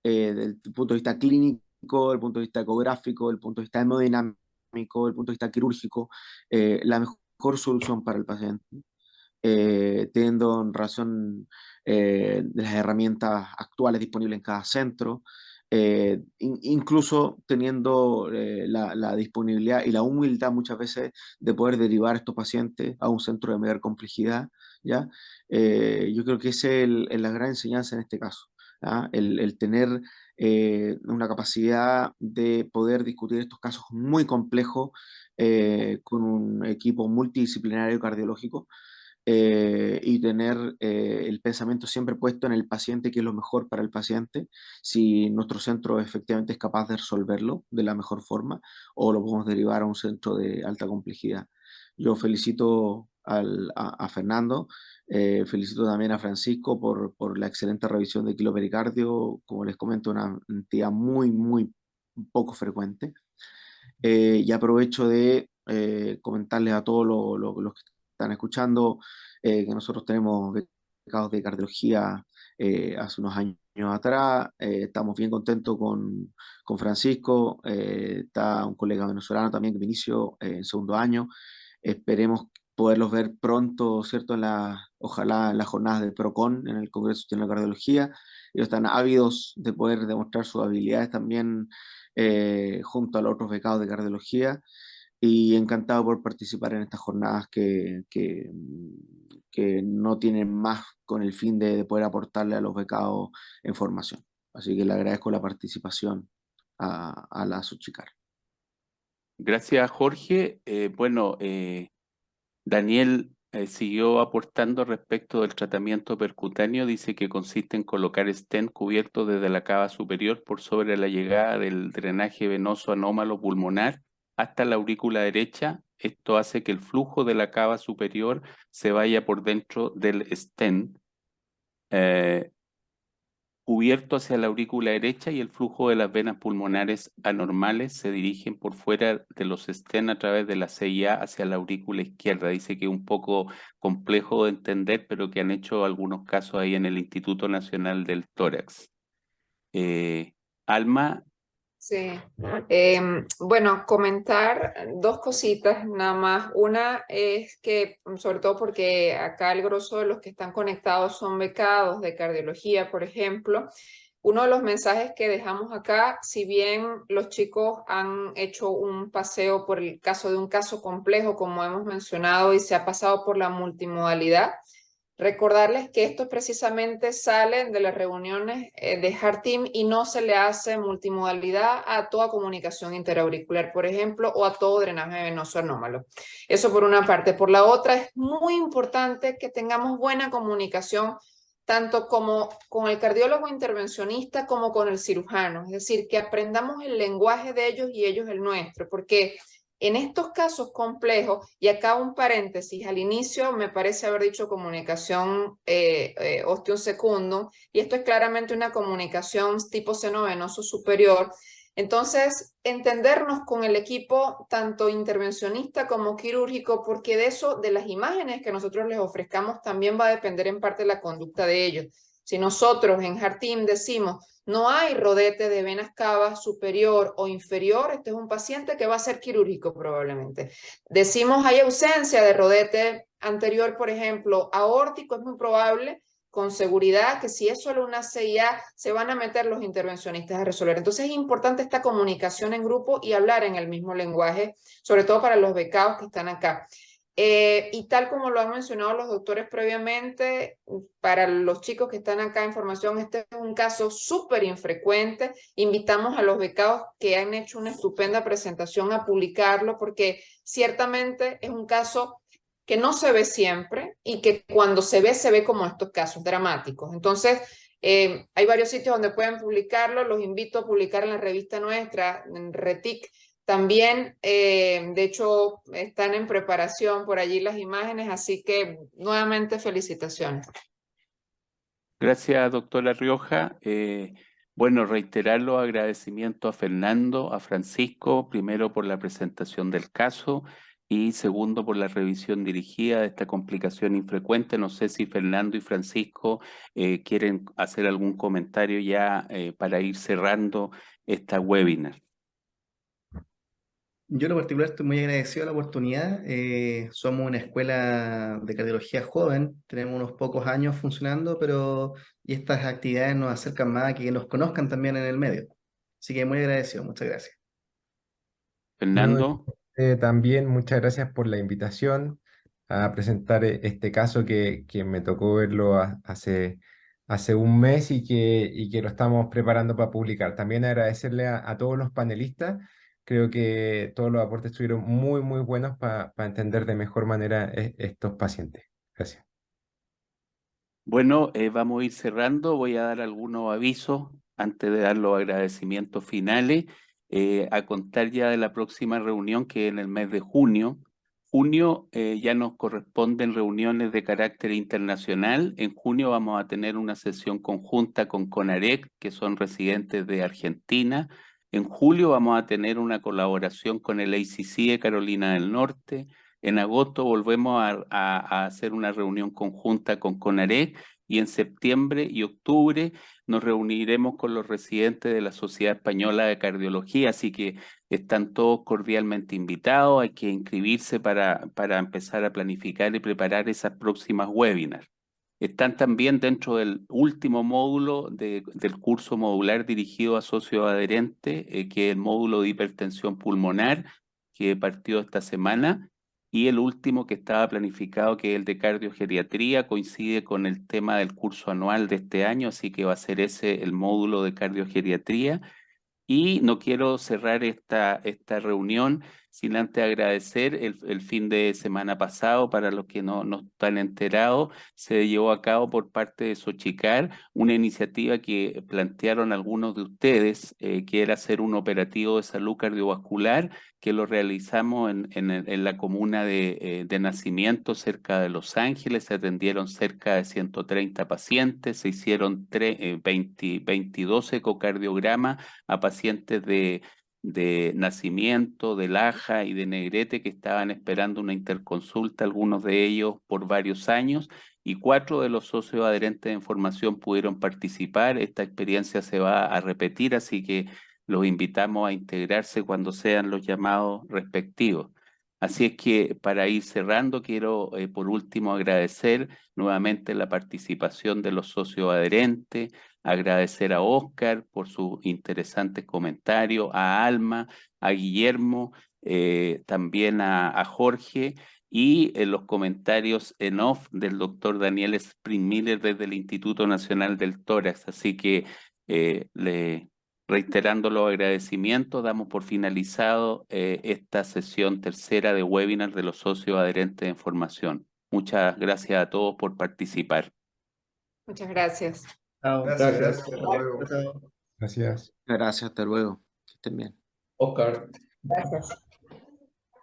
desde el punto de vista clínico, desde el punto de vista ecográfico, desde el punto de vista hemodinámico, desde el punto de vista quirúrgico, la mejor solución para el paciente, teniendo en razón de las herramientas actuales disponibles en cada centro, incluso teniendo la disponibilidad y la humildad muchas veces de poder derivar a estos pacientes a un centro de mayor complejidad, ¿ya? Yo creo que esa es la gran enseñanza en este caso, ¿ah? El tener una capacidad de poder discutir estos casos muy complejos con un equipo multidisciplinario cardiológico, y tener el pensamiento siempre puesto en el paciente, que es lo mejor para el paciente, si nuestro centro efectivamente es capaz de resolverlo de la mejor forma, o lo podemos derivar a un centro de alta complejidad. Yo felicito a Fernando, felicito también a Francisco por la excelente revisión de quilopericardio, como les comento, una entidad muy, muy poco frecuente. Y aprovecho de comentarles a todos los que están escuchando que nosotros tenemos becados de cardiología hace unos años atrás. Estamos bien contentos con Francisco. Está un colega venezolano también que inició en segundo año. Esperemos poderlos ver pronto, ¿cierto? Ojalá en las jornadas del PROCON, en el Congreso Nacional de Cardiología. Ellos están ávidos de poder demostrar sus habilidades también junto a los otros becados de cardiología, y encantado por participar en estas jornadas que no tienen más con el fin de poder aportarle a los becados en formación. Así que le agradezco la participación a la Suchicar. Gracias, Jorge. Daniel siguió aportando respecto del tratamiento percutáneo. Dice que consiste en colocar stent cubierto desde la cava superior por sobre la llegada del drenaje venoso anómalo pulmonar hasta la aurícula derecha. Esto hace que el flujo de la cava superior se vaya por dentro del stent cubierto hacia la aurícula derecha, y el flujo de las venas pulmonares anormales se dirigen por fuera de los stents a través de la CIA hacia la aurícula izquierda. Dice que es un poco complejo de entender, pero que han hecho algunos casos ahí en el Instituto Nacional del Tórax. Alma. Sí, bueno, comentar dos cositas nada más. Una es que, sobre todo porque acá el grosso de los que están conectados son becados de cardiología, por ejemplo, uno de los mensajes que dejamos acá, si bien los chicos han hecho un paseo por el caso de un caso complejo, como hemos mencionado, y se ha pasado por la multimodalidad, recordarles que esto precisamente sale de las reuniones de Heart Team y no se le hace multimodalidad a toda comunicación interauricular, por ejemplo, o a todo drenaje venoso anómalo. Eso por una parte. Por la otra, es muy importante que tengamos buena comunicación tanto como con el cardiólogo intervencionista como con el cirujano. Es decir, que aprendamos el lenguaje de ellos y ellos el nuestro, porque en estos casos complejos, y acá un paréntesis, al inicio me parece haber dicho comunicación ostium secundum, y esto es claramente una comunicación tipo seno venoso superior. Entonces, entendernos con el equipo tanto intervencionista como quirúrgico, porque de eso, de las imágenes que nosotros les ofrezcamos, también va a depender en parte la conducta de ellos. Si nosotros en Jartim decimos, no hay rodete de venas cavas superior o inferior, este es un paciente que va a ser quirúrgico probablemente. Decimos, hay ausencia de rodete anterior, por ejemplo, aórtico, es muy probable, con seguridad, que si es solo una CIA, se van a meter los intervencionistas a resolver. Entonces es importante esta comunicación en grupo y hablar en el mismo lenguaje, sobre todo para los becados que están acá. Y tal como lo han mencionado los doctores previamente, para los chicos que están acá en formación, este es un caso súper infrecuente. Invitamos a los becados que han hecho una estupenda presentación a publicarlo, porque ciertamente es un caso que no se ve siempre y que cuando se ve como estos casos dramáticos. Entonces, hay varios sitios donde pueden publicarlo. Los invito a publicar en la revista nuestra, en Retic. También, de hecho, están en preparación por allí las imágenes, así que nuevamente felicitaciones. Gracias, doctora Rioja. Bueno, reiterar los agradecimientos a Fernando, a Francisco, primero por la presentación del caso y segundo por la revisión dirigida de esta complicación infrecuente. No sé si Fernando y Francisco quieren hacer algún comentario ya para ir cerrando esta webinar. Yo en lo particular estoy muy agradecido a la oportunidad. Somos una escuela de cardiología joven, tenemos unos pocos años funcionando, pero y estas actividades nos acercan más a que nos conozcan también en el medio. Así que muy agradecido, muchas gracias. No, Fernando. también muchas gracias por la invitación a presentar este caso que me tocó verlo hace un mes y que lo estamos preparando para publicar. También agradecerle a todos los panelistas. Creo que todos los aportes estuvieron muy buenos para entender de mejor manera estos pacientes. Gracias. Bueno, vamos a ir cerrando. Voy a dar algunos avisos antes de dar los agradecimientos finales. A contar ya de la próxima reunión, que es en el mes de junio. Junio ya nos corresponden reuniones de carácter internacional. En junio vamos a tener una sesión conjunta con CONAREC, que son residentes de Argentina. En julio vamos a tener una colaboración con el ACC de Carolina del Norte. En agosto volvemos a hacer una reunión conjunta con CONAREC y en septiembre y octubre nos reuniremos con los residentes de la Sociedad Española de Cardiología, así que están todos cordialmente invitados. Hay que inscribirse para empezar a planificar y preparar esas próximas webinars. Están también dentro del último módulo del curso modular dirigido a socios adherentes, que es el módulo de hipertensión pulmonar, que partió esta semana. Y el último que estaba planificado, que es el de cardiogeriatría, coincide con el tema del curso anual de este año, así que va a ser ese el módulo de cardiogeriatría. Y no quiero cerrar esta reunión sin antes agradecer el fin de semana pasado, para los que no están enterados, se llevó a cabo por parte de Sochicar una iniciativa que plantearon algunos de ustedes, que era hacer un operativo de salud cardiovascular, que lo realizamos en la comuna de Nacimiento, cerca de Los Ángeles. Se atendieron cerca de 130 pacientes, se hicieron 22 ecocardiogramas a pacientes de Nacimiento, de Laja y de Negrete, que estaban esperando una interconsulta, algunos de ellos por varios años, y 4 de los socios adherentes de formación pudieron participar. Esta experiencia se va a repetir, así que los invitamos a integrarse cuando sean los llamados respectivos. Así es que, para ir cerrando, quiero por último agradecer nuevamente la participación de los socios adherentes, agradecer a Oscar por sus interesantes comentarios, a Alma, a Guillermo, también a Jorge, y los comentarios en off del doctor Daniel Springmiller desde el Instituto Nacional del Tórax. Así que reiterando los agradecimientos, damos por finalizado esta sesión tercera de webinar de los socios adherentes en formación. Muchas gracias a todos por participar. Muchas gracias. Chao. Gracias. Hasta luego. Chao. Gracias. Gracias, hasta luego. Que estén bien. Oscar, Gracias.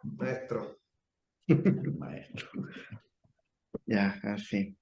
Maestro. el maestro. Ya, al fin.